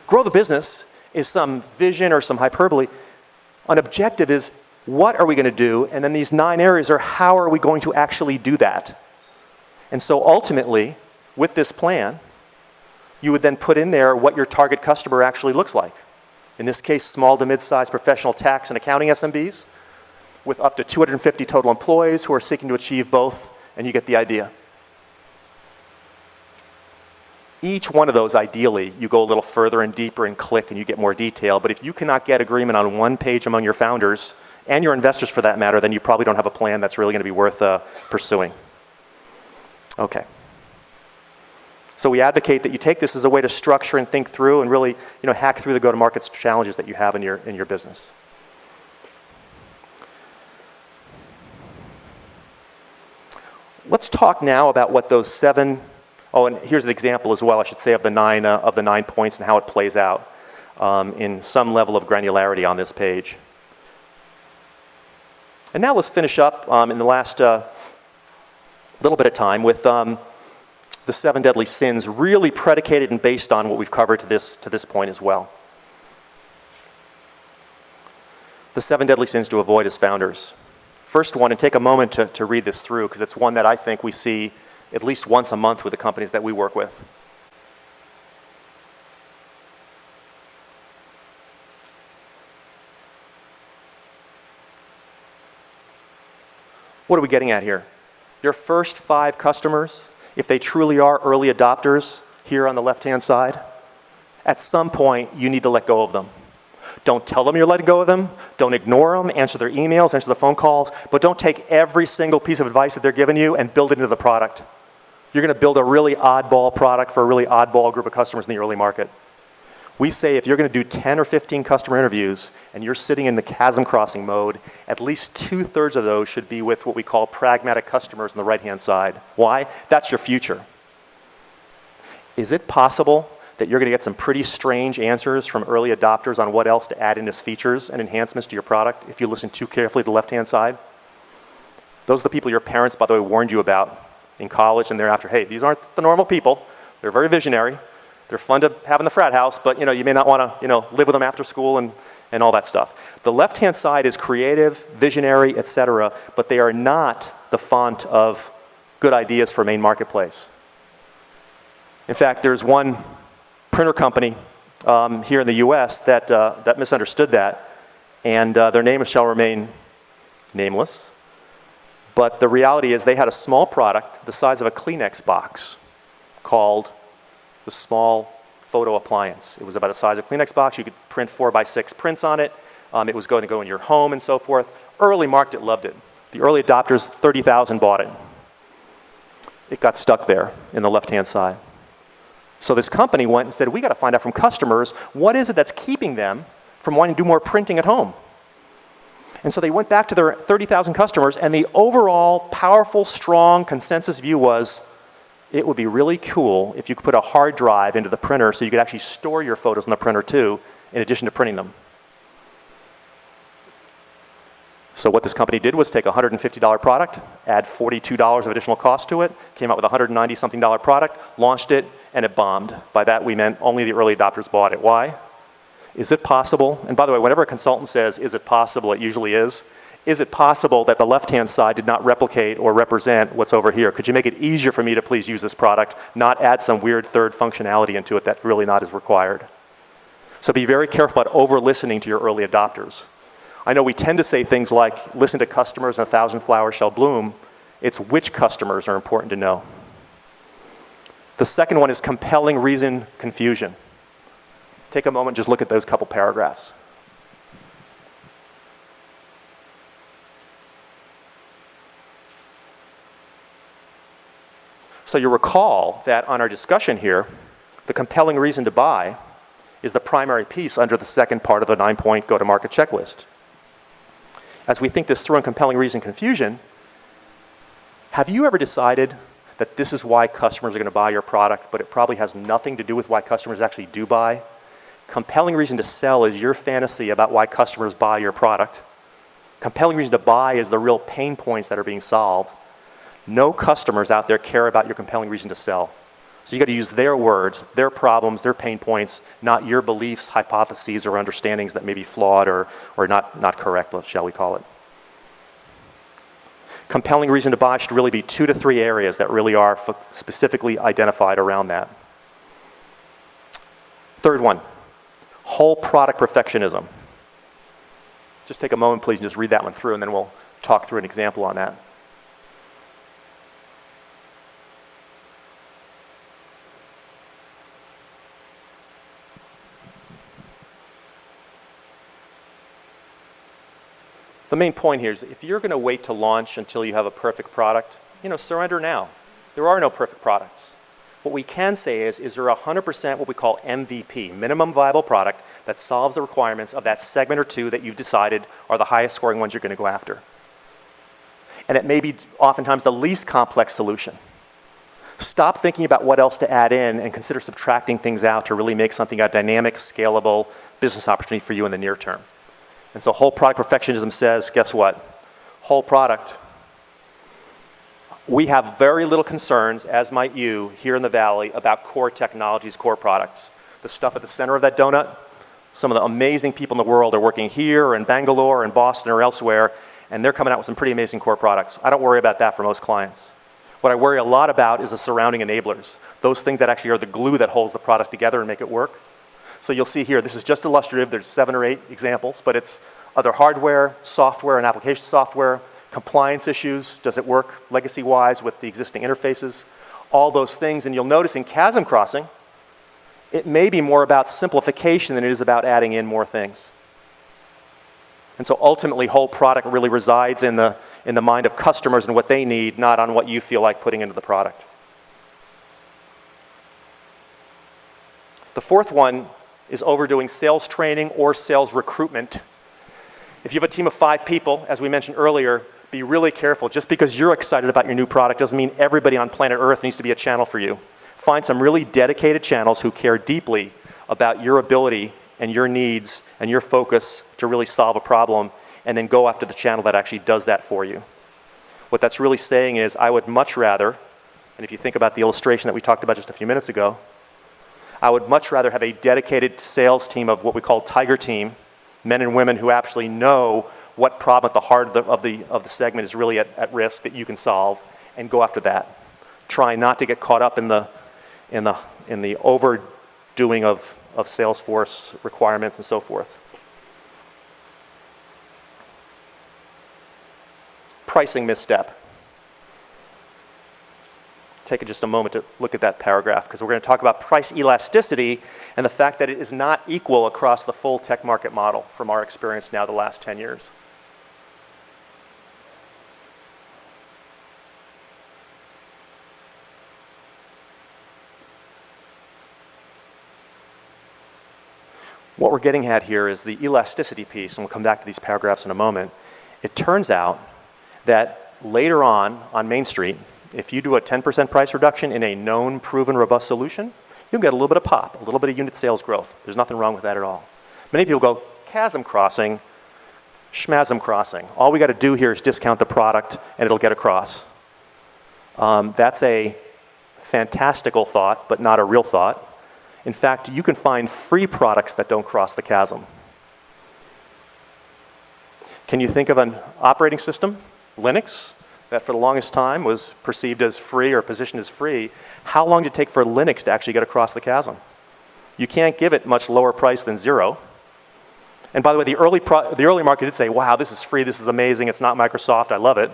Grow the business is some vision or some hyperbole. An objective is what are we going to do? And then these 9 areas are how are we going to actually do that? And so ultimately, with this plan, you would then put in there what your target customer actually looks like. In this case, small to mid-sized professional tax and accounting SMBs with up to 250 total employees who are seeking to achieve both, and you get the idea. Each one of those, ideally, you go a little further and deeper and click and you get more detail. But if you cannot get agreement on one page among your founders, and your investors for that matter, then you probably don't have a plan that's really going to be worth pursuing. Okay. So we advocate that you take this as a way to structure and think through and really hack through the go-to-market challenges that you have in your business. Let's talk now about what those 7. Oh, and here's an example as well, I should say, of the 9 points and how it plays out in some level of granularity on this page. And now let's finish up in the last little bit of time with the 7 deadly sins, really predicated and based on what we've covered to this point as well. The 7 deadly sins to avoid as founders. First one, and take a moment to read this through, because it's one that I think we see at least once a month with the companies that we work with. What are we getting at here? Your first 5 customers, if they truly are early adopters here on the left-hand side, at some point you need to let go of them. Don't tell them you're letting go of them. Don't ignore them. Answer their emails, answer the phone calls, but don't take every single piece of advice that they're giving you and build it into the product. You're going to build a really oddball product for a really oddball group of customers in the early market. We say if you're going to do 10 or 15 customer interviews and you're sitting in the chasm crossing mode, at least 2/3 of those should be with what we call pragmatic customers on the right-hand side. Why? That's your future. Is it possible that you're going to get some pretty strange answers from early adopters on what else to add in as features and enhancements to your product if you listen too carefully to the left-hand side. Those are the people your parents, by the way, warned you about in college and thereafter. Hey, these aren't the normal people. They're very visionary. They're fun to have in the frat house, but you may not want to live with them after school and all that stuff. The left-hand side is creative, visionary, etc., but they are not the font of good ideas for main marketplace. In fact, there's one printer company here in the US that misunderstood that, and their name shall remain nameless. But the reality is they had a small product the size of a Kleenex box called the small photo appliance. It was about the size of a Kleenex box. You could print 4x6 prints on it. It was going to go in your home and so forth. Early market loved it. The early adopters, 30,000 bought it. It got stuck there in the left-hand side. So this company went and said, we got to find out from customers, what is it that's keeping them from wanting to do more printing at home? And so they went back to their 30,000 customers, and the overall powerful, strong consensus view was, it would be really cool if you could put a hard drive into the printer so you could actually store your photos in the printer too, in addition to printing them. So what this company did was take a $150 product, add $42 of additional cost to it, came out with a $190-something product, launched it, and it bombed. By that we meant only the early adopters bought it. Why? Is it possible, and by the way, whenever a consultant says, is it possible, it usually is it possible that the left-hand side did not replicate or represent what's over here? Could you make it easier for me to please use this product, not add some weird third functionality into it that really not is required? So be very careful about over-listening to your early adopters. I know we tend to say things like, listen to customers and 1,000 flowers shall bloom. It's which customers are important to know. The second one is compelling reason confusion. Take a moment, just look at those couple paragraphs. So you recall that on our discussion here, the compelling reason to buy is the primary piece under the second part of the 9-point go-to-market checklist. As we think this through on compelling reason confusion, have you ever decided that this is why customers are going to buy your product, but it probably has nothing to do with why customers actually do buy? Compelling reason to sell is your fantasy about why customers buy your product. Compelling reason to buy is the real pain points that are being solved. No customers out there care about your compelling reason to sell. So you got to use their words, their problems, their pain points, not your beliefs, hypotheses, or understandings that may be flawed or not correct, shall we call it. Compelling reason to buy should really be 2 to 3 areas that really are specifically identified around that. Third one, whole product perfectionism. Just take a moment, please, and just read that one through, and then we'll talk through an example on that. The main point here is if you're going to wait to launch until you have a perfect product, surrender now. There are no perfect products. What we can say is there 100% what we call MVP, minimum viable product, that solves the requirements of that segment or two that you've decided are the highest scoring ones you're going to go after? And it may be oftentimes the least complex solution. Stop thinking about what else to add in and consider subtracting things out to really make something a dynamic, scalable business opportunity for you in the near term. And so whole product perfectionism says, guess what? Whole product. We have very little concerns, as might you, here in the Valley, about core technologies, core products. The stuff at the center of that donut, some of the amazing people in the world are working here or in Bangalore or in Boston or elsewhere, and they're coming out with some pretty amazing core products. I don't worry about that for most clients. What I worry a lot about is the surrounding enablers, those things that actually are the glue that holds the product together and make it work. So you'll see here, this is just illustrative. There's 7 or 8 examples, but it's other hardware, software, and application software, compliance issues, does it work legacy-wise with the existing interfaces, all those things. And you'll notice in Chasm Crossing, it may be more about simplification than it is about adding in more things. And so ultimately, whole product really resides in the mind of customers and what they need, not on what you feel like putting into the product. The fourth one is overdoing sales training or sales recruitment. If you have a team of 5 people, as we mentioned earlier, be really careful. Just because you're excited about your new product doesn't mean everybody on planet Earth needs to be a channel for you. Find some really dedicated channels who care deeply about your ability and your needs and your focus to really solve a problem, and then go after the channel that actually does that for you. What that's really saying is, I would much rather, and if you think about the illustration that we talked about just a few minutes ago, I would much rather have a dedicated sales team of what we call Tiger Team, men and women who actually know what problem at the heart of the segment is really at risk that you can solve, and go after that. Try not to get caught up in the overdoing of Salesforce requirements and so forth. Pricing misstep. Take just a moment to look at that paragraph, because we're going to talk about price elasticity and the fact that it is not equal across the full tech market model from our experience now the last 10 years. What we're getting at here is the elasticity piece, and we'll come back to these paragraphs in a moment. It turns out that later on Main Street, if you do a 10% price reduction in a known, proven, robust solution, you'll get a little bit of pop, a little bit of unit sales growth. There's nothing wrong with that at all. Many people go, chasm crossing, schmasm crossing. All we got to do here is discount the product and it'll get across. That's a fantastical thought, but not a real thought. In fact, you can find free products that don't cross the chasm. Can you think of an operating system, Linux, that for the longest time was perceived as free or positioned as free? How long did it take for Linux to actually get across the chasm? You can't give it much lower price than 0. And by the way, the early market did say, wow, this is free, this is amazing, it's not Microsoft, I love it.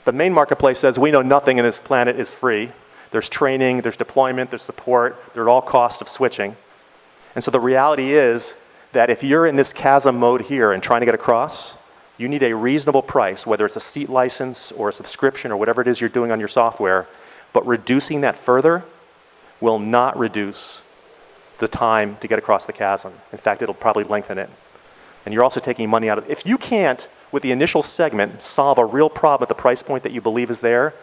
The main marketplace says, we know nothing in this planet is free. There's training, there's deployment, there's support, they're all cost of switching. And so the reality is that if you're in this chasm mode here and trying to get across, you need a reasonable price, whether it's a seat license or a subscription or whatever it is you're doing on your software, but reducing that further will not reduce the time to get across the chasm. In fact, it'll probably lengthen it. And you're also taking money out of it. If you can't, with the initial segment, solve a real problem at the price point that you believe is there,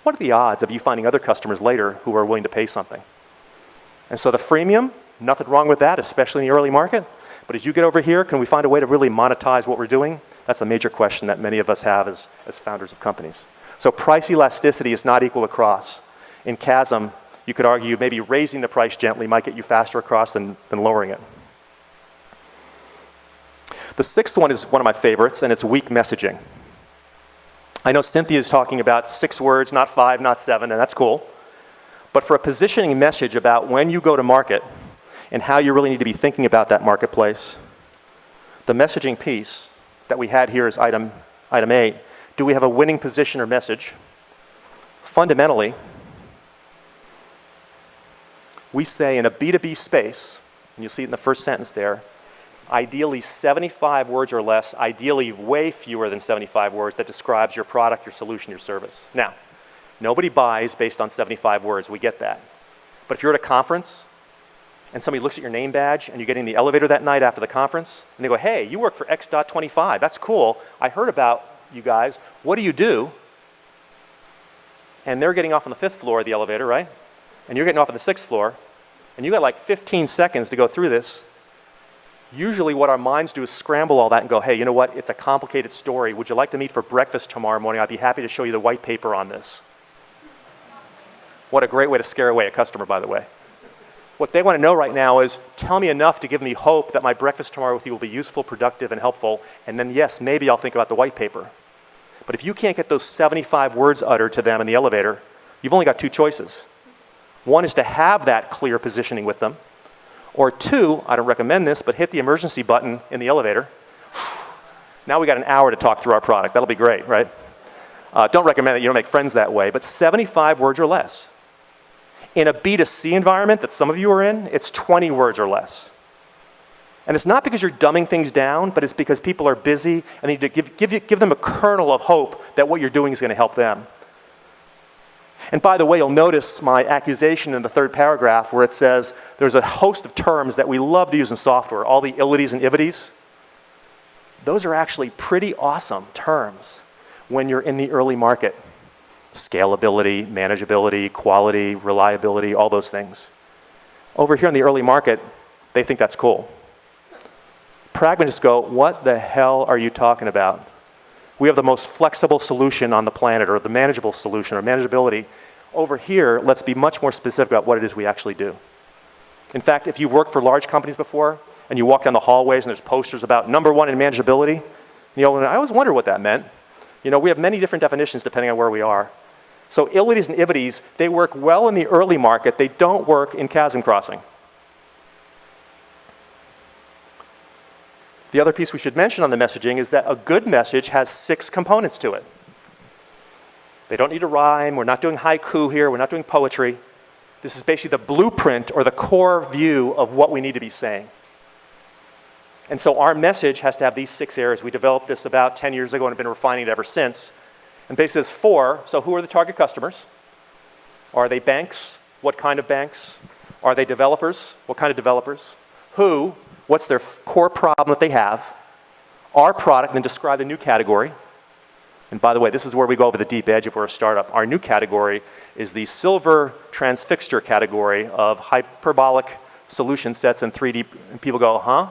what are the odds of you finding other customers later who are willing to pay something? And so the freemium, nothing wrong with that, especially in the early market. But as you get over here, can we find a way to really monetize what we're doing? That's a major question that many of us have as founders of companies. So price elasticity is not equal across. In chasm, you could argue maybe raising the price gently might get you faster across than lowering it. The sixth one is one of my favorites, and it's weak messaging. I know Cynthia is talking about 6 words, not 5, not 7, and that's cool. But for a positioning message about when you go to market and how you really need to be thinking about that marketplace, the messaging piece that we had here is item 8. Do we have a winning position or message? Fundamentally, we say in a B2B space, and you'll see it in the first sentence there, ideally 75 words or less, ideally way fewer than 75 words that describes your product, your solution, your service. Now, nobody buys based on 75 words, we get that. But if you're at a conference and somebody looks at your name badge and you get in the elevator that night after the conference and they go, hey, you work for X.25, that's cool, I heard about you guys, what do you do? And they're getting off on the 5th floor of the elevator, right? And you're getting off on the 6th floor, and you got like 15 seconds to go through this. Usually what our minds do is scramble all that and go, hey, you know what, it's a complicated story. Would you like to meet for breakfast tomorrow morning? I'd be happy to show you the white paper on this. What a great way to scare away a customer, by the way. What they want to know right now is, tell me enough to give me hope that my breakfast tomorrow with you will be useful, productive, and helpful, and then yes, maybe I'll think about the white paper. But if you can't get those 75 words uttered to them in the elevator, you've only got 2 choices. One is to have that clear positioning with them, or 2, I don't recommend this, but hit the emergency button in the elevator. Now we got an hour to talk through our product. That'll be great, right? Don't recommend it. You don't make friends that way, but 75 words or less. In a B2C environment that some of you are in, it's 20 words or less. And it's not because you're dumbing things down, but it's because people are busy and you need to give them a kernel of hope that what you're doing is going to help them. And by the way, you'll notice my accusation in the 3rd paragraph where it says there's a host of terms that we love to use in software, all the illities and ivities. Those are actually pretty awesome terms when you're in the early market. scalability, manageability, quality, reliability, all those things. Over here in the early market, they think that's cool. Pragmatists go, what the hell are you talking about? We have the most flexible solution on the planet, or the manageable solution, or manageability. Over here, let's be much more specific about what it is we actually do. In fact, if you've worked for large companies before, and you walk down the hallways and there's posters about #1 in manageability, I always wonder what that meant. We have many different definitions depending on where we are. So ilities and ivities, they work well in the early market, they don't work in chasm crossing. The other piece we should mention on the messaging is that a good message has 6 components to it. They don't need to rhyme, we're not doing haiku here, we're not doing poetry. This is basically the blueprint or the core view of what we need to be saying. And so our message has to have these 6 areas. We developed this about 10 years ago and have been refining it ever since. And basically there's 4, so who are the target customers? Are they banks? What kind of banks? Are they developers? What kind of developers? Who? What's their core problem that they have? Our product, and then describe the new category. And by the way, this is where we go over the deep edge if we're a startup. Our new category is the silver transfixture category of hyperbolic solution sets in 3D. And people go, huh?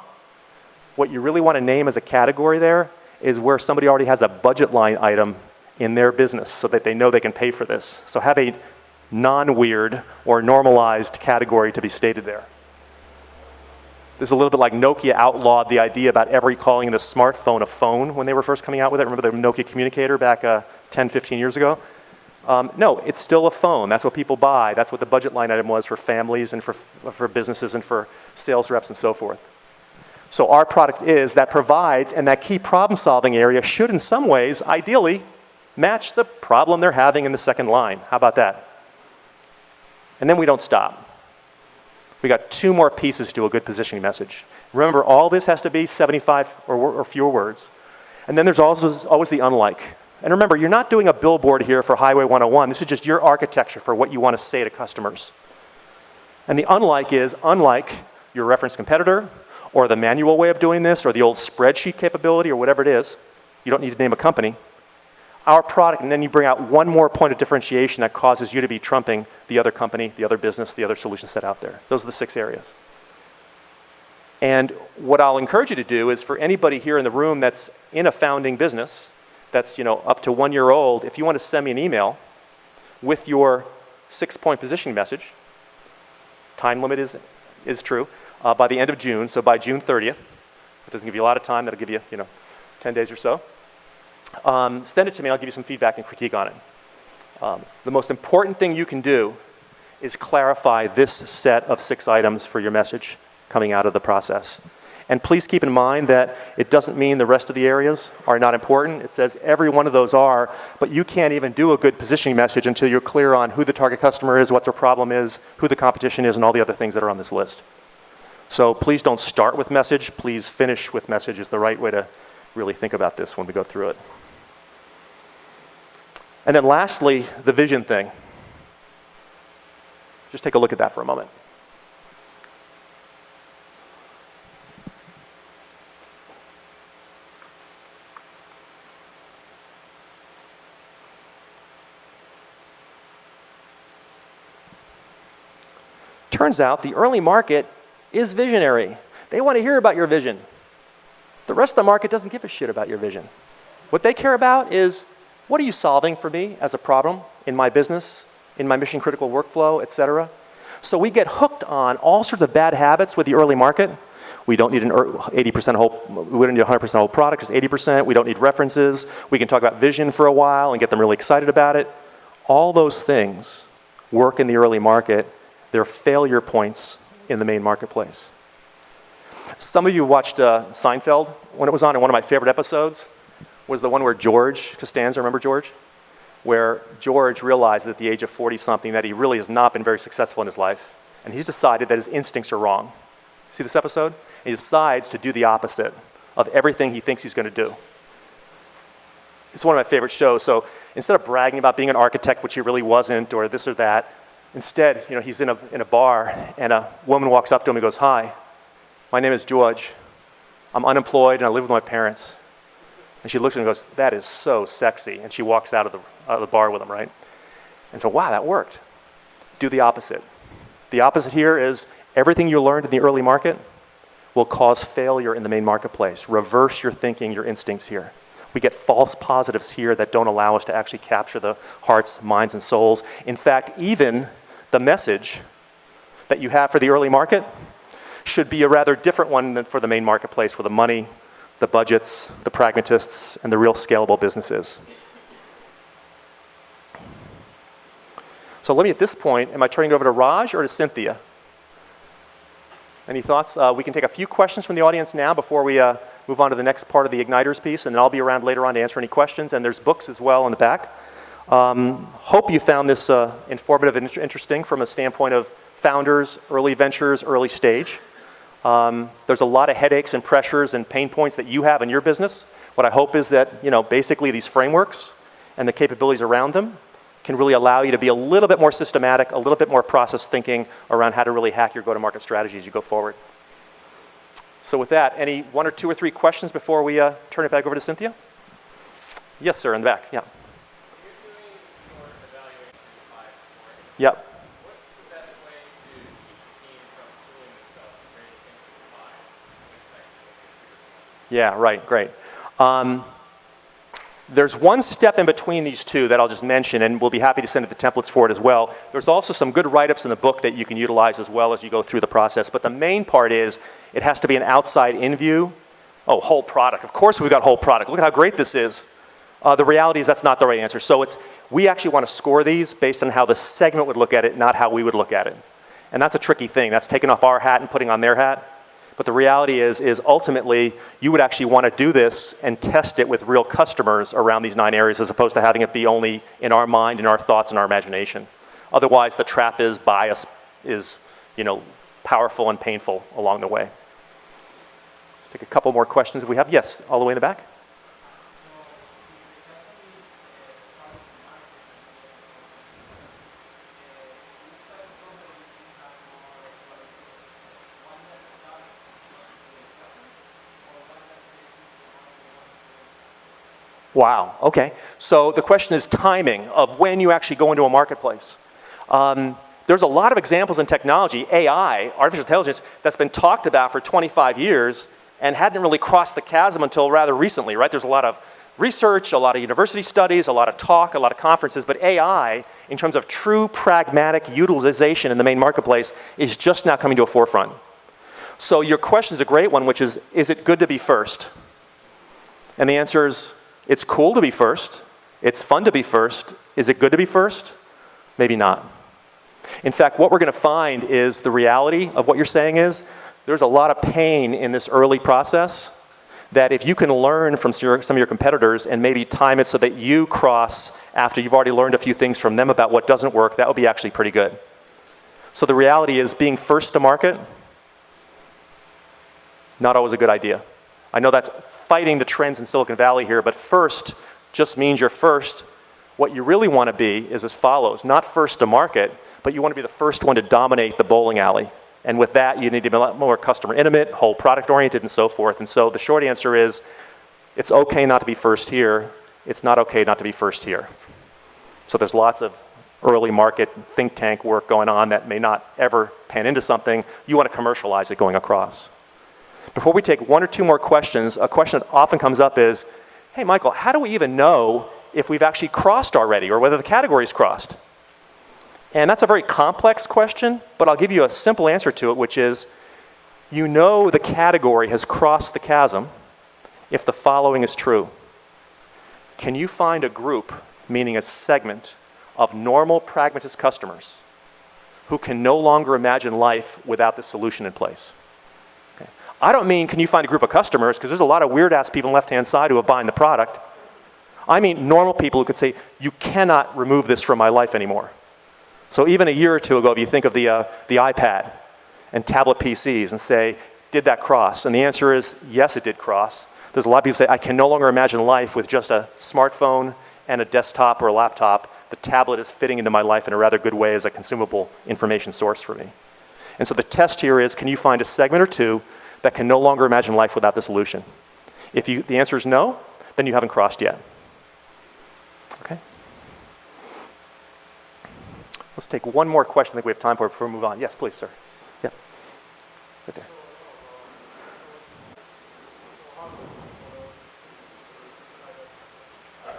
What you really want to name as a category there is where somebody already has a budget line item in their business so that they know they can pay for this. So have a non-weird or normalized category to be stated there. This is a little bit like Nokia outlawed the idea about every calling the smartphone a phone when they were first coming out with it. Remember the Nokia communicator back 10, 15 years ago? No, it's still a phone. That's what people buy. That's what the budget line item was for families and for businesses and for sales reps and so forth. So our product is that provides, and that key problem-solving area should in some ways, ideally, match the problem they're having in the second line. How about that? And then we don't stop. We got 2 more pieces to a good positioning message. Remember, all this has to be 75 or fewer words. And then there's always the unlike. And remember, you're not doing a billboard here for Highway 101. This is just your architecture for what you want to say to customers. And the unlike is, unlike your reference competitor, or the manual way of doing this, or the old spreadsheet capability, or whatever it is, you don't need to name a company. Our product, and then you bring out 1 more point of differentiation that causes you to be trumping the other company, the other business, the other solution set out there. Those are the 6 areas. And what I'll encourage you to do is for anybody here in the room that's in a founding business, that's up to 1 year old, if you want to send me an email with your 6-point positioning message, time limit is true, by the end of June, so by June 30th, it doesn't give you a lot of time, that'll give you 10 days or so. Send it to me, I'll give you some feedback and critique on it. The most important thing you can do is clarify this set of 6 items for your message coming out of the process. And please keep in mind that it doesn't mean the rest of the areas are not important. It says every one of those are, but you can't even do a good positioning message until you're clear on who the target customer is, what their problem is, who the competition is, and all the other things that are on this list. So please don't start with message, please finish with message is the right way to really think about this when we go through it. And then lastly, the vision thing. Just take a look at that for a moment. Turns out the early market is visionary. They want to hear about your vision. The rest of the market doesn't give a shit about your vision. What they care about is, what are you solving for me as a problem in my business, in my mission critical workflow, et cetera? So we get hooked on all sorts of bad habits with the early market. We don't need an 80% whole, we don't need a 100% whole product, just 80%. We don't need references. We can talk about vision for a while and get them really excited about it. All those things work in the early market. They're failure points in the main marketplace. Some of you watched Seinfeld when it was on, and one of my favorite episodes was the one where George Costanza, remember George? Where George realized at the age of 40-something that he really has not been very successful in his life. And he's decided that his instincts are wrong. See this episode? He decides to do the opposite of everything he thinks he's going to do. It's one of my favorite shows. So instead of bragging about being an architect, which he really wasn't, or this or that, instead, he's in a bar, and a woman walks up to him and goes, "Hi, my name is George. I'm unemployed, and I live with my parents." And she looks at him and goes, "That is so sexy." And she walks out of the bar with him, right? And so, wow, that worked. Do the opposite. The opposite here is everything you learned in the early market will cause failure in the main marketplace. Reverse your thinking, your instincts here. We get false positives here that don't allow us to actually capture the hearts, minds, and souls. In fact, even the message that you have for the early market should be a rather different one than for the main marketplace, for the money, the budgets, the pragmatists, and the real scalable businesses. So let me, at this point, am I turning it over to Raj or to Cynthia? Any thoughts? We can take a few questions from the audience now before we move on to the next part of the Igniters piece, and then I'll be around later on to answer any questions, and there's books as well in the back. Hope you found this informative and interesting from a standpoint of founders, early ventures, early stage. There's a lot of headaches and pressures and pain points that you have in your business. What I hope is that, basically these frameworks and the capabilities around them can really allow you to be a little bit more systematic, a little bit more process thinking around how to really hack your go-to-market strategy as you go forward. So with that, any one or two or three questions before we turn it back over to Cynthia? Yes, sir, in the back, yeah. Yep. Yeah, right, great. There's one step in between these two that I'll just mention, and we'll be happy to send you the templates for it as well. There's also some good write-ups in the book that you can utilize as well as you go through the process. But the main part is it has to be an outside-in view. Oh, whole product. Of course we've got whole product. Look at how great this is. The reality is that's not the right answer. So we actually want to score these based on how the segment would look at it, not how we would look at it. And that's a tricky thing. That's taking off our hat and putting on their hat. But the reality is ultimately, you would actually want to do this and test it with real customers around these 9 areas as opposed to having it be only in our mind, in our thoughts, and our imagination. Otherwise, the trap is bias is, powerful and painful along the way. Let's take a couple more questions if we have. Yes, all the way in the back. Wow, okay. So the question is timing of when you actually go into a marketplace. There's a lot of examples in technology, AI, artificial intelligence, that's been talked about for 25 years and hadn't really crossed the chasm until rather recently, right? There's a lot of research, a lot of university studies, a lot of talk, a lot of conferences, but AI, in terms of true pragmatic utilization in the main marketplace, is just now coming to a forefront. So your question is a great one, which is it good to be first? And the answer is, it's cool to be first. It's fun to be first. Is it good to be first? Maybe not. In fact, what we're going to find is the reality of what you're saying is there's a lot of pain in this early process that if you can learn from some of your competitors and maybe time it so that you cross after you've already learned a few things from them about what doesn't work, that would be actually pretty good. So the reality is being first to market, not always a good idea. I know that's fighting the trends in Silicon Valley here, but first just means you're first. What you really want to be is as follows, not first to market, but you want to be the first one to dominate the bowling alley. And with that, you need to be a lot more customer intimate, whole product oriented, and so forth. And so the short answer is, it's okay not to be first here. It's not okay not to be first here. So there's lots of early market think tank work going on that may not ever pan into something. You want to commercialize it going across. Before we take one or two more questions, a question that often comes up is, hey, Michael, how do we even know if we've actually crossed already or whether the category's crossed? And that's a very complex question, but I'll give you a simple answer to it, which is, you know the category has crossed the chasm if the following is true. Can you find a group, meaning a segment, of normal pragmatist customers who can no longer imagine life without the solution in place? I don't mean can you find a group of customers, because there's a lot of weird-ass people on the left-hand side who are buying the product. I mean normal people who could say, you cannot remove this from my life anymore. So even a year or two ago, if you think of the iPad and tablet PCs and say, did that cross? And the answer is, yes, it did cross. There's a lot of people who say, I can no longer imagine life with just a smartphone and a desktop or a laptop. The tablet is fitting into my life in a rather good way as a consumable information source for me. And so the test here is, can you find a segment or two that can no longer imagine life without the solution? If the answer is no, then you haven't crossed yet. Okay? Let's take one more question I think we have time for before we move on. Yes, please, sir. Yeah, right there.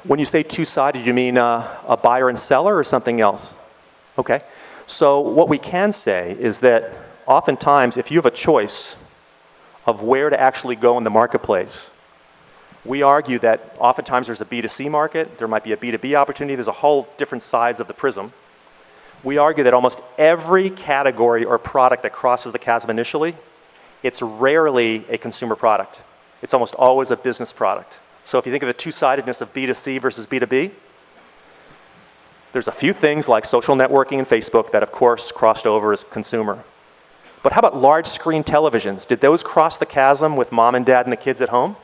When you say two-sided, you mean a buyer and seller or something else? Okay. So what we can say is that oftentimes if you have a choice of where to actually go in the marketplace, we argue that oftentimes there's a B2C market, there might be a B2B opportunity, there's a whole different sides of the prism. We argue that almost every category or product that crosses the chasm initially, it's rarely a consumer product. It's almost always a business product. So if you think of the two-sidedness of B2C versus B2B, there's a few things like social networking and Facebook that of course crossed over as consumer. But how about large screen televisions? Did those cross the chasm with mom and dad and the kids at home?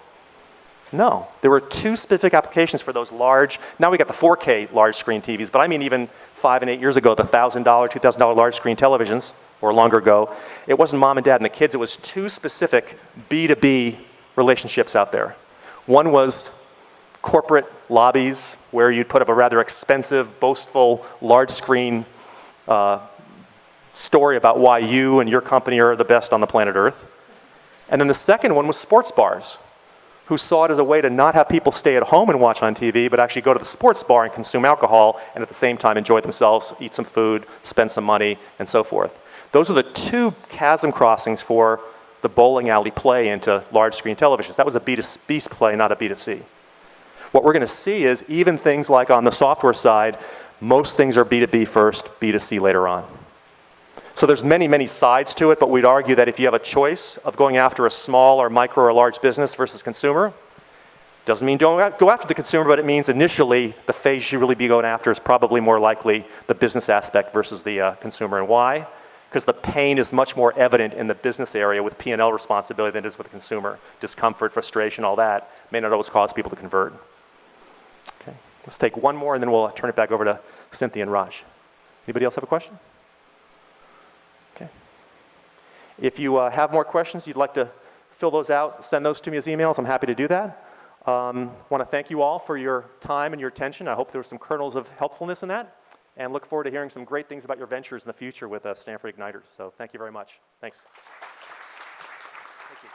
No. There were two specific applications for those large, now we got the 4K large screen TVs, but I mean even 5 and 8 years ago, the $1,000, $2,000 large screen televisions, or longer ago, it wasn't mom and dad and the kids, it was two specific B2B relationships out there. One was corporate lobbies where you'd put up a rather expensive, boastful, large screen story about why you and your company are the best on the planet Earth. And then the second one was sports bars, who saw it as a way to not have people stay at home and watch on TV, but actually go to the sports bar and consume alcohol and at the same time enjoy themselves, eat some food, spend some money, and so forth. Those are the two chasm crossings for the bowling alley play into large screen televisions. That was a B2B play, not a B2C. What we're going to see is even things like on the software side, most things are B2B first, B2C later on. So there's many, many sides to it, but we'd argue that if you have a choice of going after a small or micro or large business versus consumer, doesn't mean don't go after the consumer, but it means initially the phase you should really be going after is probably more likely the business aspect versus the consumer. And why? Because the pain is much more evident in the business area with P&L responsibility than it is with the consumer. Discomfort, frustration, all that may not always cause people to convert. Okay, let's take one more and then we'll turn it back over to Cynthia and Raj. Anybody else have a question? Okay. If you have more questions, you'd like to fill those out, send those to me as emails. I'm happy to do that. Want to thank you all for your time and your attention. I hope there were some kernels of helpfulness in that. And look forward to hearing some great things about your ventures in the future with Stanford Igniters. So thank you very much. Thanks. Thank you.